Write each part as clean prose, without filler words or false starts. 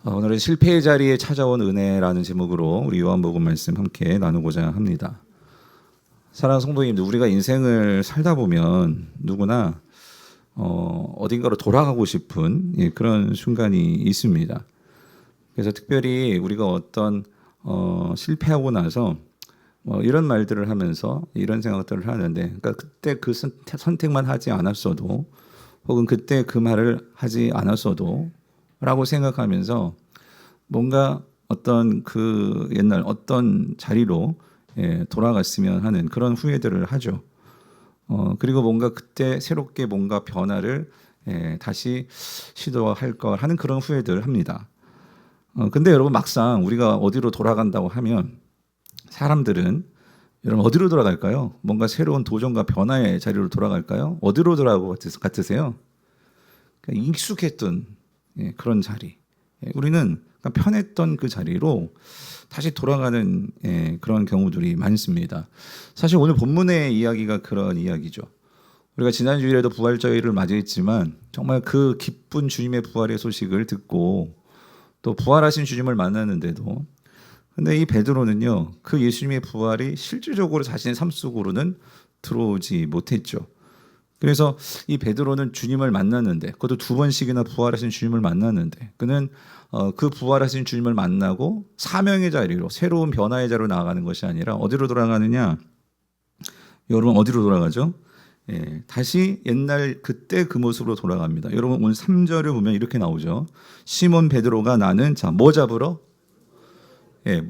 오늘은 실패의 자리에 찾아온 은혜라는 제목으로 우리 요한복음 말씀 함께 나누고자 합니다. 사랑하는 성도님들, 우리가 인생을 살다 보면 누구나 어딘가로 돌아가고 싶은 그런 순간이 있습니다. 그래서 특별히 우리가 어떤 실패하고 나서 이런 말들을 하면서 이런 생각들을 하는데, 그러니까 그때 그 선택만 하지 않았어도, 혹은 그때 그 말을 하지 않았어도 라고 생각하면서 뭔가 어떤 그 옛날 어떤 자리로 돌아갔으면 하는 그런 후회들을 하죠. 그리고 뭔가 그때 새롭게 뭔가 변화를 다시 시도할 걸 하는 그런 후회들을 합니다. 근데 여러분, 막상 우리가 어디로 돌아간다고 하면 사람들은, 여러분, 어디로 돌아갈까요? 뭔가 새로운 도전과 변화의 자리로 돌아갈까요? 어디로 돌아가고 같으세요? 익숙했던 그런 자리, 우리는 편했던 그 자리로 다시 돌아가는 그런 경우들이 많습니다. 사실 오늘 본문의 이야기가 그런 이야기죠. 우리가 지난 주일에도 부활절을 맞이했지만 정말 그 기쁜 주님의 부활의 소식을 듣고 또 부활하신 주님을 만났는데도, 근데 이 베드로는요, 그 예수님의 부활이 실질적으로 자신의 삶 속으로는 들어오지 못했죠. 그래서 이 베드로는 주님을 만났는데, 그것도 두 번씩이나 부활하신 주님을 만났는데, 그는 그 부활하신 주님을 만나고 사명의 자리로, 새로운 변화의 자리로 나아가는 것이 아니라 어디로 돌아가느냐? 여러분, 어디로 돌아가죠? 다시 옛날 그때 그 모습으로 돌아갑니다. 여러분, 오늘 3절을 보면 이렇게 나오죠. 시몬 베드로가 나는 뭐 잡으러?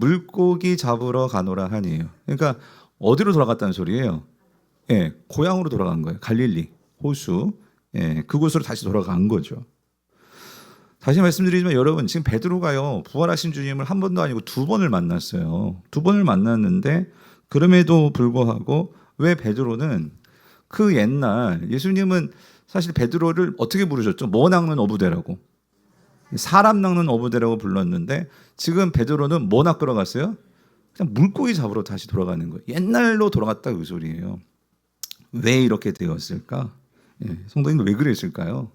물고기 잡으러 가노라 하니에요. 그러니까 어디로 돌아갔다는 소리예요? 고향으로 돌아간 거예요. 갈릴리 호수, 그곳으로 다시 돌아간 거죠. 다시 말씀드리지만 여러분, 지금 베드로가요, 부활하신 주님을 한 번도 아니고 두 번을 만났어요. 두 번을 만났는데, 그럼에도 불구하고 왜 베드로는 그 옛날, 예수님은 사실 베드로를 어떻게 부르셨죠? 뭐 낚는 어부대라고, 사람 낚는 어부대라고 불렀는데, 지금 베드로는 뭐 낚으러 갔어요? 그냥 물고기 잡으러 다시 돌아가는 거예요. 옛날로 돌아갔다, 그 소리예요. 왜 이렇게 되었을까? 성도님들, 왜 그랬을까요?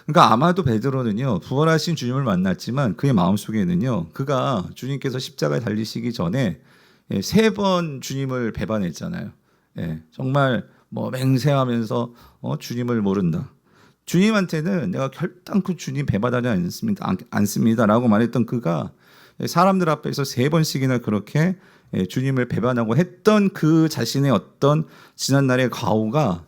그러니까 아마도 베드로는요, 부활하신 주님을 만났지만 그의 마음속에는요, 그가 주님께서 십자가에 달리시기 전에 3번 주님을 배반했잖아요. 정말 맹세하면서 주님을 모른다, 주님한테는 내가 결단코 주님 배반하지 않습니다라고 말했던 그가 사람들 앞에서 3번씩이나 그렇게 주님을 배반하고 했던 그 자신의 어떤 지난날의 과오가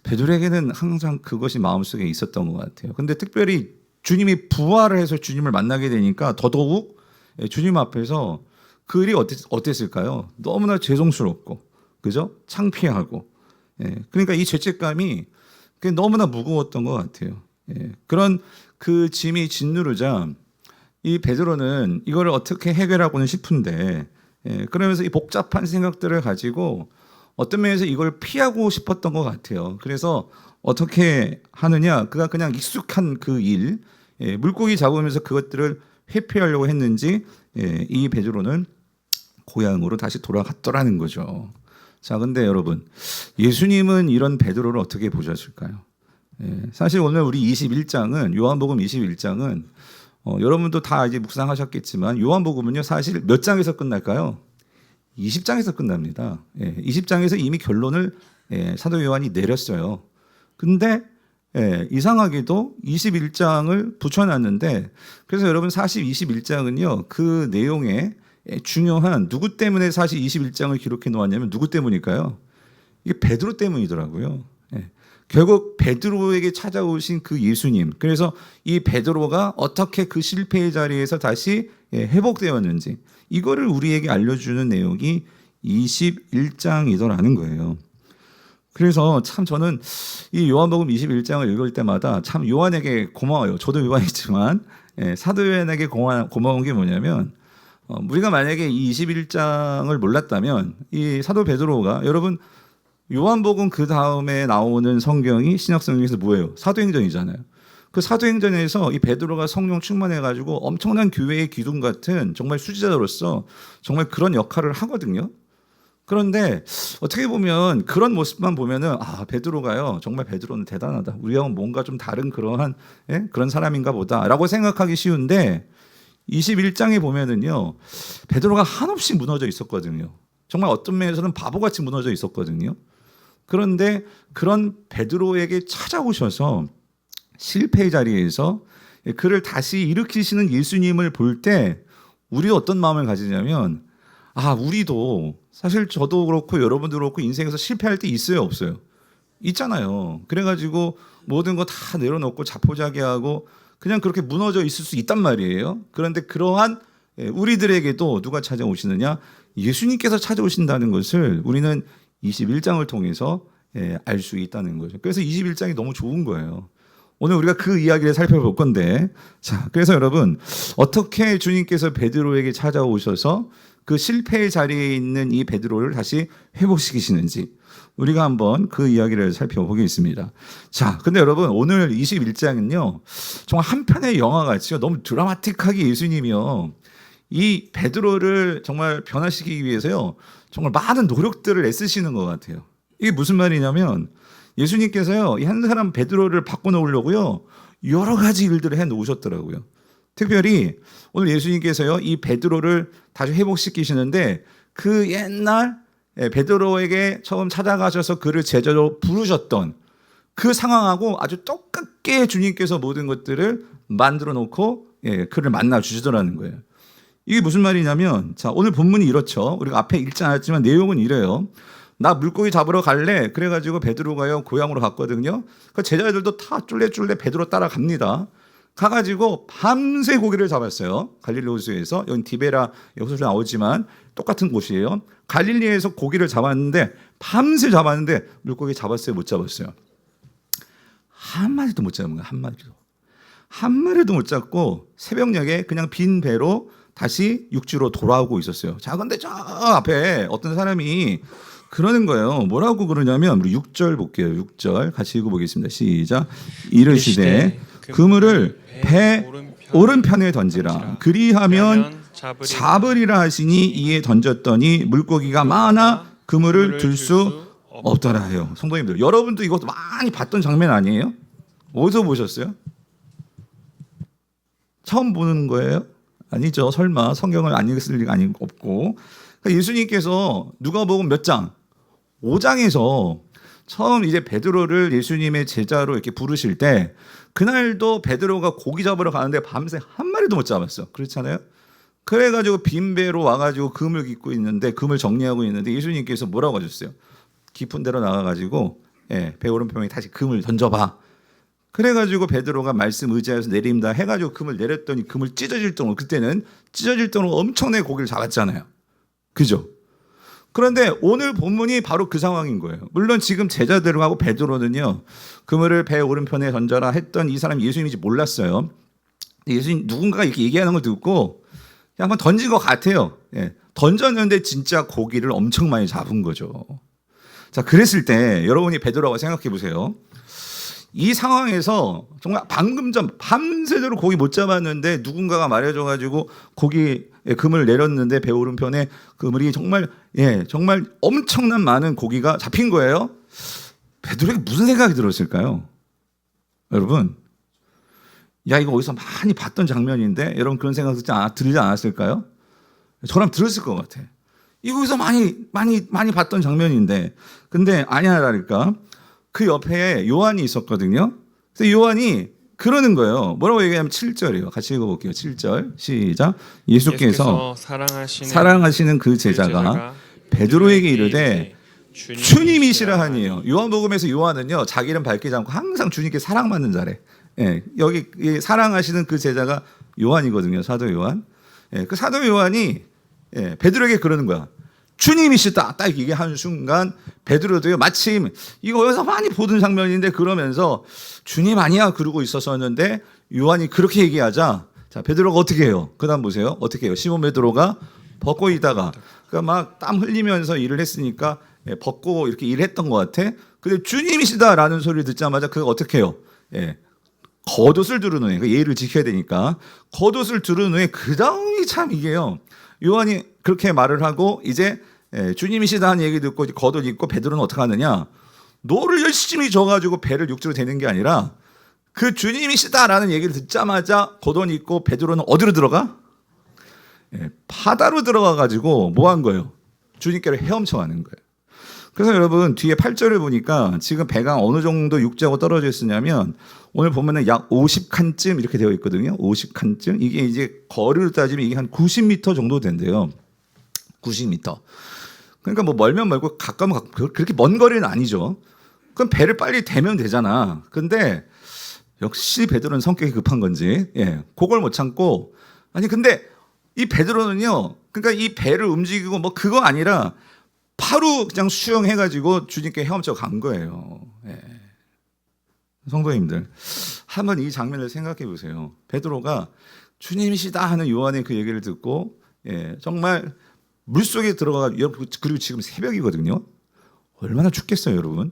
베드로에게는 항상 그것이 마음속에 있었던 것 같아요. 근데 특별히 주님이 부활을 해서 주님을 만나게 되니까 더더욱 주님 앞에서 그 일이 어땠을까요? 너무나 죄송스럽고, 그죠? 창피하고, 그러니까 이 죄책감이 너무나 무거웠던 것 같아요. 그런 그 짐이 짓누르자 이 베드로는 이걸 어떻게 해결하고는 싶은데, 그러면서 이 복잡한 생각들을 가지고 어떤 면에서 이걸 피하고 싶었던 것 같아요. 그래서 어떻게 하느냐, 그가 그냥 익숙한 그 일, 물고기 잡으면서 그것들을 회피하려고 했는지 이 베드로는 고향으로 다시 돌아갔더라는 거죠. 자, 근데 여러분, 예수님은 이런 베드로를 어떻게 보셨을까요? 사실 오늘 우리 21장은, 요한복음 21장은 여러분도 다 이제 묵상하셨겠지만, 요한복음은요, 사실 몇 장에서 끝날까요? 20장에서 끝납니다. 20장에서 이미 결론을 사도 요한이 내렸어요. 근데 이상하게도 21장을 붙여놨는데, 그래서 여러분, 사실 21장은요, 그 내용에 중요한, 누구 때문에 사실 21장을 기록해 놓았냐면 누구 때문일까요? 이게 베드로 때문이더라고요. 결국 베드로에게 찾아오신 그 예수님, 그래서 이 베드로가 어떻게 그 실패의 자리에서 다시 회복되었는지, 이거를 우리에게 알려주는 내용이 21장이더라는 거예요. 그래서 참 저는 이 요한복음 21장을 읽을 때마다 참 요한에게 고마워요. 저도 요한이지만 사도 요한에게 고마운 게 뭐냐면, 우리가 만약에 이 21장을 몰랐다면 이 사도 베드로가, 여러분, 요한복음 그 다음에 나오는 성경이 신약 성경에서 뭐예요? 사도행전이잖아요. 그 사도행전에서 이 베드로가 성령 충만해가지고 엄청난 교회의 기둥 같은 정말 수지자로서 정말 그런 역할을 하거든요. 그런데 어떻게 보면 그런 모습만 보면은 베드로가요 정말 베드로는 대단하다. 우리하고는 뭔가 좀 다른 그러한 그런 사람인가 보다라고 생각하기 쉬운데 21장에 보면은요 베드로가 한없이 무너져 있었거든요. 정말 어떤 면에서는 바보같이 무너져 있었거든요. 그런데 그런 베드로에게 찾아오셔서 실패의 자리에서 그를 다시 일으키시는 예수님을 볼 때 우리도 어떤 마음을 가지냐면 우리도 사실 저도 그렇고 여러분도 그렇고 인생에서 실패할 때 있어요 없어요? 있잖아요. 그래가지고 모든 거 다 내려놓고 자포자기하고 그냥 그렇게 무너져 있을 수 있단 말이에요. 그런데 그러한 우리들에게도 누가 찾아오시느냐? 예수님께서 찾아오신다는 것을 우리는 21장을 통해서 알 수 있다는 거죠. 그래서 21장이 너무 좋은 거예요. 오늘 우리가 그 이야기를 살펴볼 건데, 자, 그래서 여러분 어떻게 주님께서 베드로에게 찾아오셔서 그 실패의 자리에 있는 이 베드로를 다시 회복시키시는지 우리가 한번 그 이야기를 살펴보겠습니다. 자, 근데 여러분 오늘 21장은요 정말 한 편의 영화 같이요 너무 드라마틱하게 예수님이요 이 베드로를 정말 변화시키기 위해서요 정말 많은 노력들을 애쓰시는 것 같아요. 이게 무슨 말이냐면 예수님께서요 이 한 사람 베드로를 바꿔놓으려고요 여러 가지 일들을 해 놓으셨더라고요. 특별히 오늘 예수님께서요 이 베드로를 다시 회복시키시는데 그 옛날 베드로에게 처음 찾아가셔서 그를 제자로 부르셨던 그 상황하고 아주 똑같게 주님께서 모든 것들을 만들어 놓고 그를 만나 주시더라는 거예요. 이게 무슨 말이냐면 자 오늘 본문이 이렇죠. 우리가 앞에 읽지 않았지만 내용은 이래요. 나 물고기 잡으러 갈래. 그래가지고 베드로가요 고향으로 갔거든요. 그 제자들도 다 쫄래쫄래 베드로 따라갑니다. 가가지고 밤새 고기를 잡았어요. 갈릴리 호수에서. 여기 디베라 여기서 나오지만 똑같은 곳이에요. 갈릴리에서 고기를 잡았는데 밤새 잡았는데 물고기 잡았어요? 못 잡았어요? 한 마리도 못 잡은 거예요. 한 마리도 못 잡고 새벽녘에 그냥 빈 배로 다시 육지로 돌아오고 있었어요. 자, 근데 저 앞에 어떤 사람이 그러는 거예요. 뭐라고 그러냐면 우리 6절 볼게요. 6절 같이 읽어보겠습니다. 시작. 이르시되 그물을 배 오른편에 던지라. 그리하면 잡으리라 하시니 이에 던졌더니 물고기가 많아 그물을 들 수 없더라 해요. 성도님들 여러분도 이것도 많이 봤던 장면 아니에요? 어디서 보셨어요? 처음 보는 거예요? 아니죠. 설마 성경을 안 읽었을 리가 없고. 그러니까 예수님께서 누가복음 몇 장? 5장에서 처음 이제 베드로를 예수님의 제자로 이렇게 부르실 때 그날도 베드로가 고기 잡으러 가는데 밤새 한 마리도 못 잡았어. 그렇잖아요. 그래가지고 빈 배로 와가지고 금을 깃고 있는데 금을 정리하고 있는데 예수님께서 뭐라고 하셨어요? 깊은 데로 나가가지고 배 오른편에 다시 금을 던져봐. 그래가지고 베드로가 말씀 의지해서 내립니다 해가지고 금을 내렸더니 금을 찢어질 정도로 그때는 찢어질 정도로 엄청나게 고기를 잡았잖아요. 그죠? 그런데 오늘 본문이 바로 그 상황인 거예요. 물론 지금 제자들하고 베드로는요 그물을 배 오른편에 던져라 했던 이 사람이 예수님인지 몰랐어요. 예수님 누군가가 이렇게 얘기하는 걸 듣고 그냥 한번 던진 것 같아요. 던졌는데 진짜 고기를 엄청 많이 잡은 거죠. 자, 그랬을 때 여러분이 베드로라고 생각해 보세요. 이 상황에서 정말 방금 전 밤새도록 고기 못 잡았는데 누군가가 말해줘가지고 고기 금을 내렸는데 배 오른편에 그물이 정말 정말 엄청난 많은 고기가 잡힌 거예요. 베드로에게 무슨 생각이 들었을까요? 여러분, 야 이거 어디서 많이 봤던 장면인데 여러분 그런 생각 들지 않았을까요? 저랑 들었을 것 같아. 이거 어디서 많이 봤던 장면인데 근데 아니야라니까. 그 옆에 요한이 있었거든요. 그래서 요한이 그러는 거예요. 뭐라고 얘기하면 7절이에요. 같이 읽어볼게요. 7절 시작. 예수께서 사랑하시는 그 제자가 베드로에게 이르되 주님이시라 하니요. 요한복음에서 요한은요 자기 이름 밝히지 않고 항상 주님께 사랑받는 자래. 여기 사랑하시는 그 제자가 요한이거든요. 사도 요한. 그 사도 요한이 베드로에게 그러는 거야. 주님이시다. 딱 얘기하는 순간 베드로도요 마침 이거 어디서 많이 보던 장면인데 그러면서 주님 아니야 그러고 있었었는데 요한이 그렇게 얘기하자 자 베드로가 어떻게 해요? 그다음 보세요. 어떻게 해요? 시몬 베드로가 벗고 있다가 그러니까 막 땀 흘리면서 일을 했으니까 벗고 이렇게 일했던 것 같아. 근데 주님이시다라는 소리를 듣자마자 그가 어떻게 해요? 겉옷을 두른 후에 그 예의를 지켜야 되니까 겉옷을 두른 후에 그 다음이 참 이게요. 요한이 그렇게 말을 하고 이제 주님이시다 하는 얘기 듣고 겉옷 입고 베드로는 어떻게 하느냐? 노를 열심히 져가지고 배를 육지로 대는 게 아니라 그 주님이시다라는 얘기를 듣자마자 겉옷 입고 베드로는 어디로 들어가? 바다로 들어가가지고 뭐 한 거예요? 주님께로 헤엄쳐 가는 거예요. 그래서 여러분 뒤에 8절을 보니까 지금 배가 어느 정도 육지하고 떨어져 있었냐면 오늘 보면은 약 50칸쯤 이렇게 되어 있거든요. 50칸쯤. 이게 이제 거리로 따지면 이게 한 90m 정도 된대요. 90m. 그러니까 뭐 멀면 멀고 가까우면 그렇게 먼 거리는 아니죠. 그럼 배를 빨리 대면 되잖아. 근데 역시 베드로는 성격이 급한 건지 그걸 못 참고 아니 근데 이 베드로는요. 그러니까 이 배를 움직이고 뭐 그거 아니라 바로 그냥 수영해가지고 주님께 헤엄쳐 간 거예요. 성도님들 한번 이 장면을 생각해 보세요. 베드로가 주님이시다 하는 요한의 그 얘기를 듣고 정말 물속에 들어가 그리고 지금 새벽이거든요. 얼마나 춥겠어요, 여러분.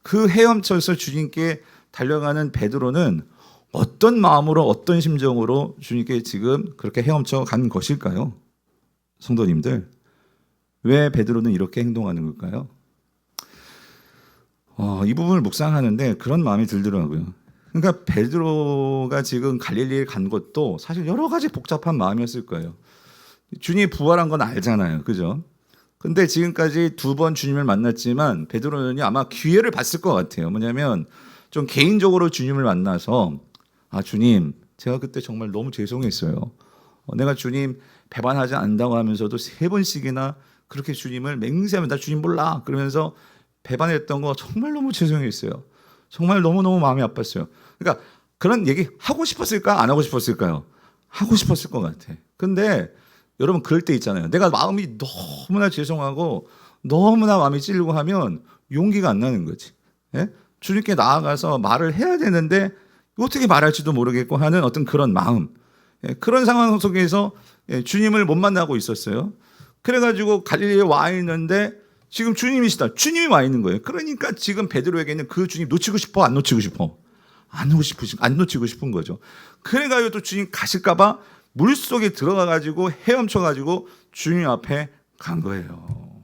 그 헤엄쳐서 주님께 달려가는 베드로는 어떤 마음으로 어떤 심정으로 주님께 지금 그렇게 헤엄쳐 간 것일까요? 성도님들 왜 베드로는 이렇게 행동하는 걸까요? 이 부분을 묵상하는데 그런 마음이 들더라고요. 그러니까 베드로가 지금 갈릴리에 간 것도 사실 여러 가지 복잡한 마음이었을 거예요. 주님이 부활한 건 알잖아요. 그죠? 근데 지금까지 2번 주님을 만났지만 베드로는 아마 기회를 봤을 것 같아요. 뭐냐면 좀 개인적으로 주님을 만나서 주님 제가 그때 정말 너무 죄송했어요. 내가 주님 배반하지 않는다고 하면서도 3번씩이나 그렇게 주님을 맹세하면 나 주님 몰라 그러면서 배반했던 거 정말 너무 죄송했어요. 정말 너무너무 마음이 아팠어요. 그러니까 그런 얘기 하고 싶었을까 안 하고 싶었을까요? 하고 싶었을 것 같아. 근데 여러분 그럴 때 있잖아요. 내가 마음이 너무나 죄송하고 너무나 마음이 찔리고 하면 용기가 안 나는 거지. 주님께 나아가서 말을 해야 되는데 어떻게 말할지도 모르겠고 하는 어떤 그런 마음. 그런 상황 속에서 주님을 못 만나고 있었어요. 그래가지고 갈릴리에 와 있는데 지금 주님이시다. 주님이 와 있는 거예요. 그러니까 지금 베드로에게는 그 주님 놓치고 싶어? 안 놓치고 싶어? 안 놓치고 싶은 거죠. 그래가지고 또 주님 가실까봐 물속에 들어가가지고 헤엄쳐가지고 주님 앞에 간 거예요.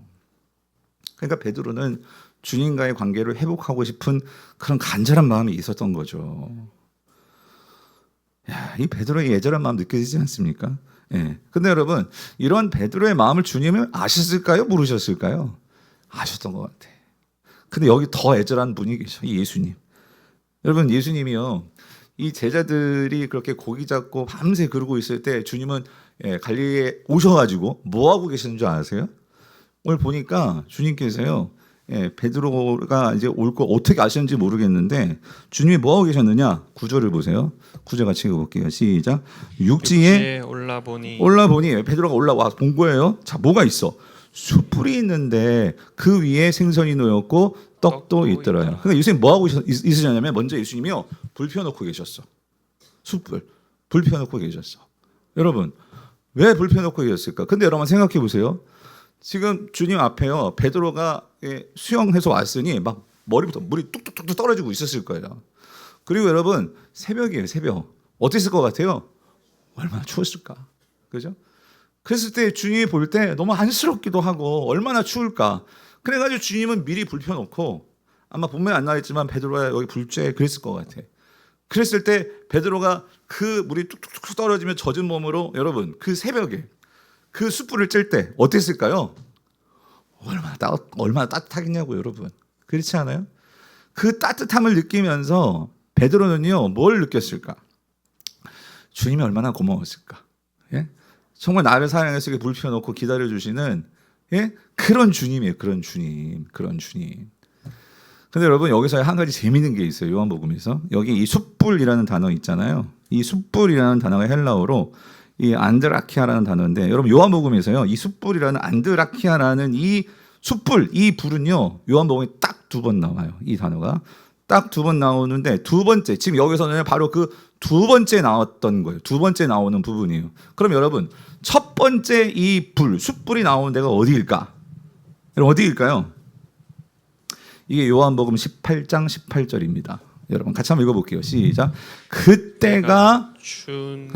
그러니까 베드로는 주님과의 관계를 회복하고 싶은 그런 간절한 마음이 있었던 거죠. 이 베드로의 애절한 마음 느껴지지 않습니까? 근데 여러분 이런 베드로의 마음을 주님은 아셨을까요? 모르셨을까요? 아셨던 것 같아. 근데 여기 더 애절한 분이 계셔. 예수님. 여러분 예수님이요. 이 제자들이 그렇게 고기 잡고 밤새 그러고 있을 때 주님은 갈릴리에 오셔가지고 뭐 하고 계시는 줄 아세요? 오늘 보니까 주님께서요. 베드로가 이제 올 거 어떻게 아셨는지 모르겠는데 주님이 뭐 하고 계셨느냐? 9절을 보세요. 9절 같이 읽어볼게요. 시작. 육지에 올라보니 베드로가 올라와 본 거예요. 자, 뭐가 있어? 숯불이 있는데 그 위에 생선이 놓였고 떡도 있더라요. 그러니까 예수님 뭐 하고 있으셨냐면 먼저 예수님이요 불 펴놓고 계셨어. 숯불 불 펴놓고 계셨어. 여러분 왜 불 펴놓고 계셨을까? 근데 여러분 생각해 보세요. 지금 주님 앞에요 베드로가 수영해서 왔으니 막 머리부터 물이 뚝뚝뚝 떨어지고 있었을 거예요. 그리고 여러분 새벽이에요. 새벽 어땠을 것 같아요? 얼마나 추웠을까? 그죠? 그랬을 때 주님이 볼 때 너무 안쓰럽기도 하고 얼마나 추울까? 그래가지고 주님은 미리 불 펴놓고 아마 본문에 안 나와있지만 베드로가 여기 불쬐 그랬을 것 같아. 그랬을 때 베드로가 그 물이 뚝뚝뚝 떨어지면 젖은 몸으로 여러분 그 새벽에 그 숯불을 찔 때 어땠을까요? 얼마나 따뜻하겠냐고 여러분. 그렇지 않아요? 그 따뜻함을 느끼면서 베드로는요 뭘 느꼈을까? 주님이 얼마나 고마웠을까? 정말 나를 사랑해서 이렇게 불 펴놓고 기다려주시는 그런 주님이에요. 그런 주님. 근데 여러분 여기서 한 가지 재미있는 게 있어요. 요한복음에서 여기 이 숯불이라는 단어 있잖아요. 이 숯불이라는 단어가 헬라어로 이 안드라키아라는 단어인데 여러분 요한복음에서요 이 숯불이라는 안드라키아라는 이 숯불 이 불은요 요한복음에 딱 2번 나와요. 이 단어가 딱 2번 나오는데 두 번째 지금 여기서는 바로 그 2번째 나왔던 거예요. 2번째 나오는 부분이에요. 그럼 여러분 첫 번째 이 불 숯불이 나오는 데가 어디일까? 여러분 어디일까요? 이게 요한복음 18장 18절입니다. 여러분 같이 한번 읽어볼게요. 시작. 그때가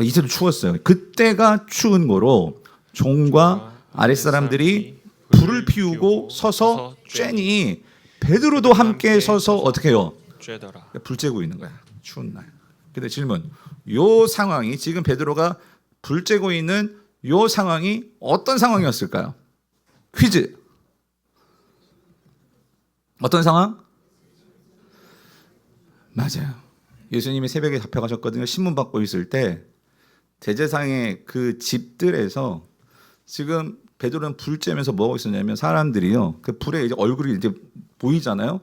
이제도 추웠어요. 그때가 추운 거로 종과 아랫사람들이 불을 피우고 서서 쬐니 베드로도 함께 서서 어떻게 해요? 쬐더라. 불 쬐고 있는 거야. 추운 날. 근데 질문. 요 상황이 지금 베드로가 불 쬐고 있는 요 상황이 어떤 상황이었을까요? 퀴즈. 어떤 상황? 맞아요. 예수님이 새벽에 잡혀가셨거든요. 신문 받고 있을 때 대제사장의 그 집들에서 지금 베드로는 불 쬐면서 뭐 하고 있었냐면 사람들이요. 그 불에 이제 얼굴이 이제 보이잖아요.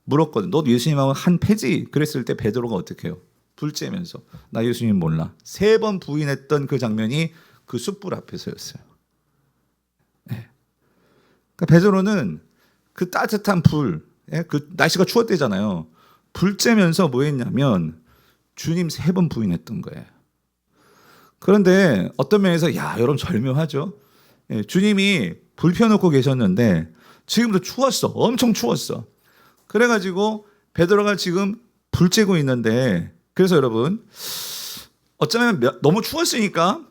물었거든. 너 예수님하고 한 패지? 그랬을 때 베드로가 어떻게 해요? 불 쬐면서 나 예수님 몰라. 3번 부인했던 그 장면이 그 숯불 앞에서였어요. 네. 그러니까 베드로는 그 따뜻한 불, 그 날씨가 추웠대잖아요. 불 쬐면서 뭐 했냐면 주님 3번 부인했던 거예요. 그런데 어떤 면에서 야 여러분 절묘하죠. 주님이 불 펴놓고 계셨는데 지금도 추웠어. 엄청 추웠어. 그래가지고 베드로가 지금 불 쬐고 있는데 그래서 여러분 어쩌면 너무 추웠으니까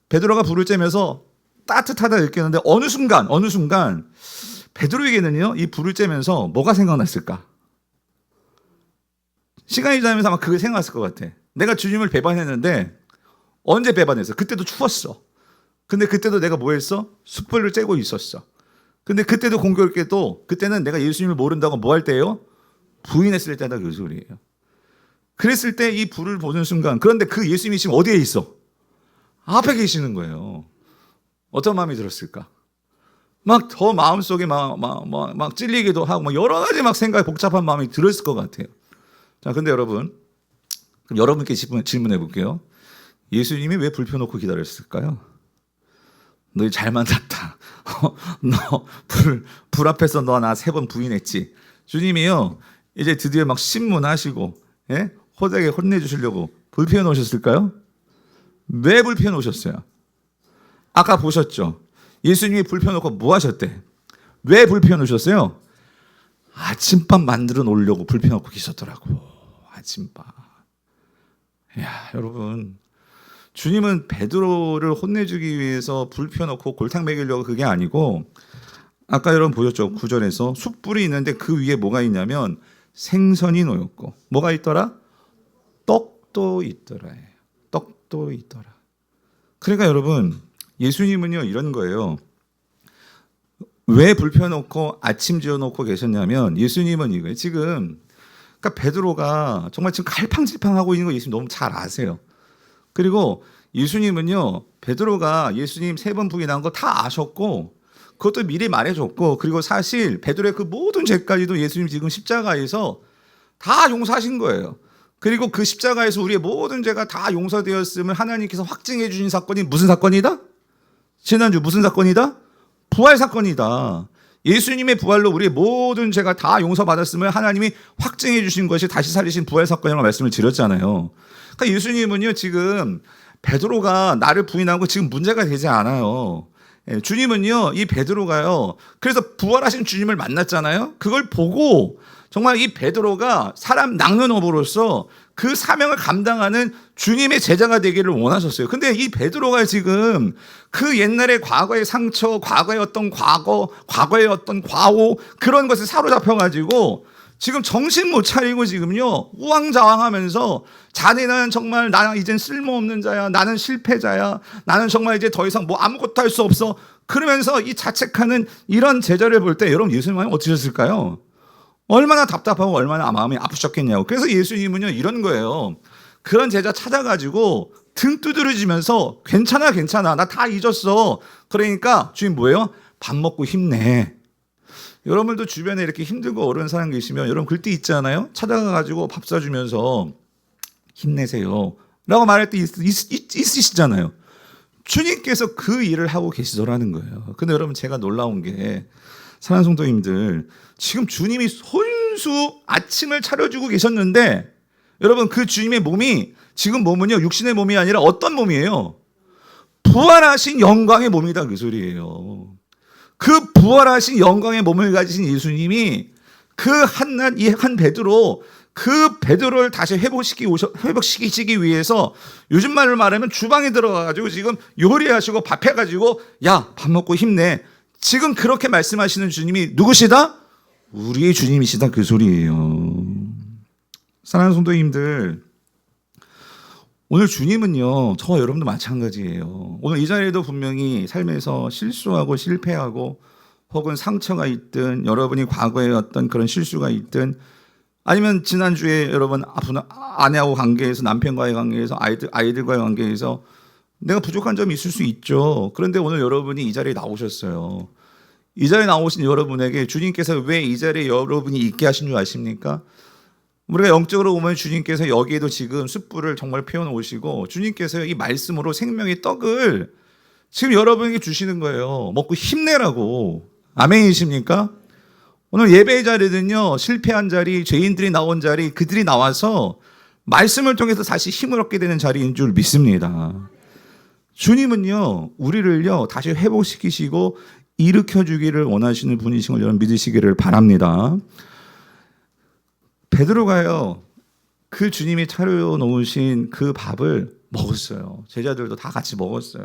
베드로가 불을 쬐면서 따뜻하다 느꼈는데 어느 순간 베드로에게는요 이 불을 쬐면서 뭐가 생각났을까? 시간이 지나면서 아마 그게 생각났을 것 같아. 내가 주님을 배반했는데 언제 배반했어? 그때도 추웠어. 근데 그때도 내가 뭐 했어? 숯불을 쬐고 있었어. 근데 그때도 공교롭게도 그때는 내가 예수님을 모른다고 뭐 할 때예요? 부인했을 때다 그 소리예요. 그랬을 때 이 불을 보는 순간 그런데 그 예수님이 지금 어디에 있어? 앞에 계시는 거예요. 어떤 마음이 들었을까? 막 더 마음속에 막 찔리기도 하고 막 여러 가지 막 생각이 복잡한 마음이 들었을 것 같아요. 자, 근데 여러분 그럼 여러분께 질문해 볼게요. 예수님이 왜 불 펴놓고 기다렸을까요? 너희 잘 만났다. 너 불 앞에서 너 나 3번 부인했지. 주님이요 이제 드디어 막 신문하시고 호되게 혼내주시려고 불 펴놓으셨을까요? 왜 불 펴놓으셨어요? 아까 보셨죠? 예수님이 불 펴놓고 뭐 하셨대? 왜 불 펴놓으셨어요? 아침밥 만들어 놓으려고 불 펴놓고 계셨더라고. 아침밥. 야 여러분 주님은 베드로를 혼내주기 위해서 불 펴놓고 골탕 먹이려고 그게 아니고 아까 여러분 보셨죠? 9절에서 숯불이 있는데 그 위에 뭐가 있냐면 생선이 놓였고 뭐가 있더라? 떡도 있더라. 떡도 있더라. 그러니까 여러분 예수님은요 이런 거예요. 왜 불 펴놓고 아침 지어놓고 계셨냐면 예수님은 이거예요. 지금 그러니까 베드로가 정말 지금 갈팡질팡하고 있는 거 예수님 너무 잘 아세요. 그리고 예수님은요 베드로가 예수님 3번 부인한 거 다 아셨고 그것도 미리 말해줬고 그리고 사실 베드로의 그 모든 죄까지도 예수님 지금 십자가에서 다 용서하신 거예요. 그리고 그 십자가에서 우리의 모든 죄가 다 용서되었음을 하나님께서 확증해 주신 사건이 무슨 사건이다? 지난주 무슨 사건이다? 부활 사건이다. 예수님의 부활로 우리의 모든 죄가 다 용서받았음을 하나님이 확증해 주신 것이 다시 살리신 부활 사건이라고 말씀을 드렸잖아요. 그러니까 예수님은요 지금 베드로가 나를 부인하고 지금 문제가 되지 않아요. 주님은요 이 베드로가요 그래서 부활하신 주님을 만났잖아요. 그걸 보고 정말 이 베드로가 사람 낚는 어부로서 그 사명을 감당하는 주님의 제자가 되기를 원하셨어요. 근데 이 베드로가 지금 그 옛날의 과거의 상처, 과거의 어떤 과거의 어떤 과오 그런 것에 사로잡혀가지고 지금 정신 못 차리고 지금요 우왕좌왕하면서 자네는 정말 나 이젠 쓸모없는 자야, 나는 실패자야, 나는 정말 이제 더 이상 뭐 아무것도 할 수 없어 그러면서 이 자책하는 이런 제자를 볼 때 여러분 예수님은 어떠셨을까요? 얼마나 답답하고 얼마나 마음이 아프셨겠냐고. 그래서 예수님은요 이런 거예요. 그런 제자 찾아가지고 등 두드려지면서 괜찮아 나 다 잊었어. 그러니까 주님 뭐예요? 밥 먹고 힘내. 여러분들도 주변에 이렇게 힘들고 어려운 사람 계시면 여러분 그럴 때 있잖아요. 찾아가가지고 밥 사주면서 힘내세요 라고 말할 때 있으시잖아요. 주님께서 그 일을 하고 계시더라는 거예요. 근데 여러분 제가 놀라운 게 사랑하는 성도님들 지금 주님이 손수 아침을 차려주고 계셨는데 여러분 그 주님의 몸이 지금 몸은요 육신의 몸이 아니라 어떤 몸이에요? 부활하신 영광의 몸이다 그 소리예요. 그 부활하신 영광의 몸을 가지신 예수님이 그 한 베드로 그 베드로를 다시 회복시키시기 위해서 요즘 말로 말하면 주방에 들어가가지고 지금 요리하시고 밥 해가지고 야 밥 먹고 힘내 지금 그렇게 말씀하시는 주님이 누구시다? 우리의 주님이시다, 그 소리예요. 사랑하는 성도님들, 오늘 주님은요, 저와 여러분도 마찬가지예요. 오늘 이 자리에도 분명히 삶에서 실수하고 실패하고 혹은 상처가 있든 여러분이 과거에 어떤 그런 실수가 있든 아니면 지난주에 여러분 아내하고 관계에서 남편과의 관계에서 아이들과의 관계에서 내가 부족한 점이 있을 수 있죠. 그런데 오늘 여러분이 이 자리에 나오셨어요. 이 자리에 나오신 여러분에게 주님께서 왜 이 자리에 여러분이 있게 하신 줄 아십니까? 우리가 영적으로 보면 주님께서 여기에도 지금 숯불을 정말 피워놓으시고 주님께서 이 말씀으로 생명의 떡을 지금 여러분에게 주시는 거예요. 먹고 힘내라고. 아멘이십니까? 오늘 예배의 자리는요, 실패한 자리, 죄인들이 나온 자리, 그들이 나와서 말씀을 통해서 다시 힘을 얻게 되는 자리인 줄 믿습니다. 주님은요, 우리를요, 다시 회복시키시고 일으켜주기를 원하시는 분이신 걸 여러분 믿으시기를 바랍니다. 베드로가요, 그 주님이 차려놓으신 그 밥을 먹었어요. 제자들도 다 같이 먹었어요.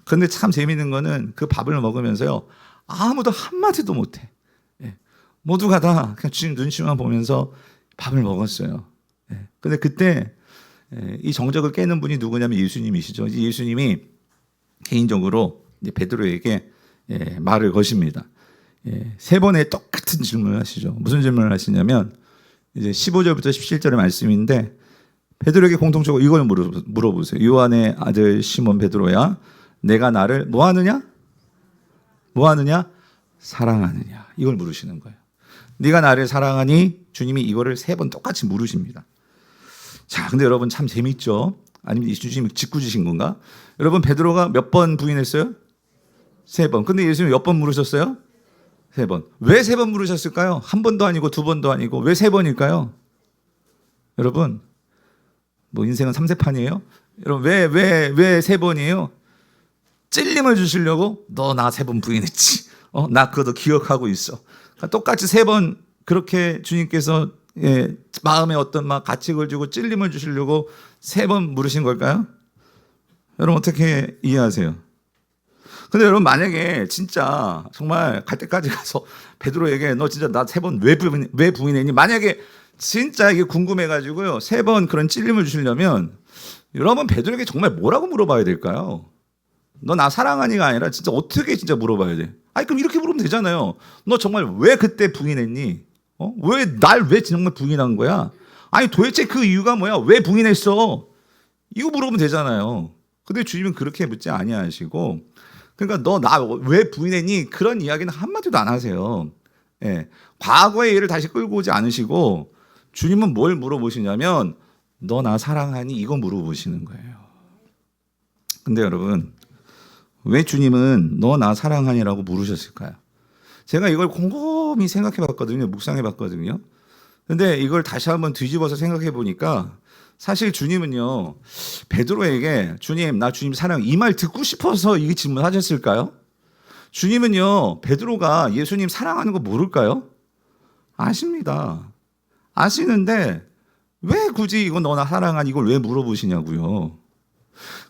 그런데 참 재미있는 거는 그 밥을 먹으면서요, 아무도 한마디도 못해. 모두가 다 그냥 주님 눈치만 보면서 밥을 먹었어요. 근데 그때 이 정적을 깨는 분이 누구냐면 예수님이시죠. 예수님이 개인적으로 이제 베드로에게 말을 거십니다. 세 번의 똑같은 질문을 하시죠. 무슨 질문을 하시냐면 이제 15절부터 17절의 말씀인데 베드로에게 공통적으로 이걸 물어보세요. 요한의 아들 시몬 베드로야, 내가 나를 뭐 하느냐? 뭐 하느냐? 사랑하느냐? 이걸 물으시는 거예요. 네가 나를 사랑하니? 주님이 이거를 세 번 똑같이 물으십니다. 자, 근데 여러분 참 재밌죠? 아니면 주님이 짓궂으신 건가? 여러분 베드로가 몇 번 부인했어요? 세 번. 근데 예수님이 몇 번 물으셨어요? 세 번. 왜 세 번 물으셨을까요? 한 번도 아니고 두 번도 아니고 왜 세 번일까요? 여러분, 뭐 인생은 삼세판이에요? 여러분 왜 세 번이에요? 찔림을 주시려고 너 나 세 번 부인했지. 나 그것도 기억하고 있어. 똑같이 세 번 그렇게 주님께서 마음에 어떤 막 가책을 주고 찔림을 주시려고 세 번 물으신 걸까요? 여러분 어떻게 이해하세요? 근데 여러분 만약에 진짜 정말 갈 때까지 가서 베드로에게 너 진짜 나 세 번 왜 부인했니? 만약에 진짜 이게 궁금해가지고요 세 번 그런 찔림을 주시려면 여러분 베드로에게 정말 뭐라고 물어봐야 될까요? 너 나 사랑하니가 아니라 진짜 어떻게 진짜 물어봐야 돼? 아니 그럼 이렇게 물으면 되잖아요. 너 정말 왜 그때 부인했니? 왜 정말 부인한 거야? 아니 도대체 그 이유가 뭐야? 왜 부인했어? 이거 물어보면 되잖아요. 근데 주님은 그렇게 묻지 아니하시고 그러니까 너 나 왜 부인했니? 그런 이야기는 한마디도 안 하세요. 과거의 일을 다시 끌고 오지 않으시고 주님은 뭘 물어보시냐면 너 나 사랑하니? 이거 물어보시는 거예요. 근데 여러분 왜 주님은 너 나 사랑하니라고 물으셨을까요? 제가 이걸 곰곰이 생각해 봤거든요. 묵상해 봤거든요. 근데 이걸 다시 한번 뒤집어서 생각해 보니까 사실 주님은요, 베드로에게 주님, 나 주님 사랑 이 말 듣고 싶어서 이 질문하셨을까요? 주님은요, 베드로가 예수님 사랑하는 거 모를까요? 아십니다. 아시는데 왜 굳이 이거 너나 사랑하니 이걸 왜 물어보시냐고요.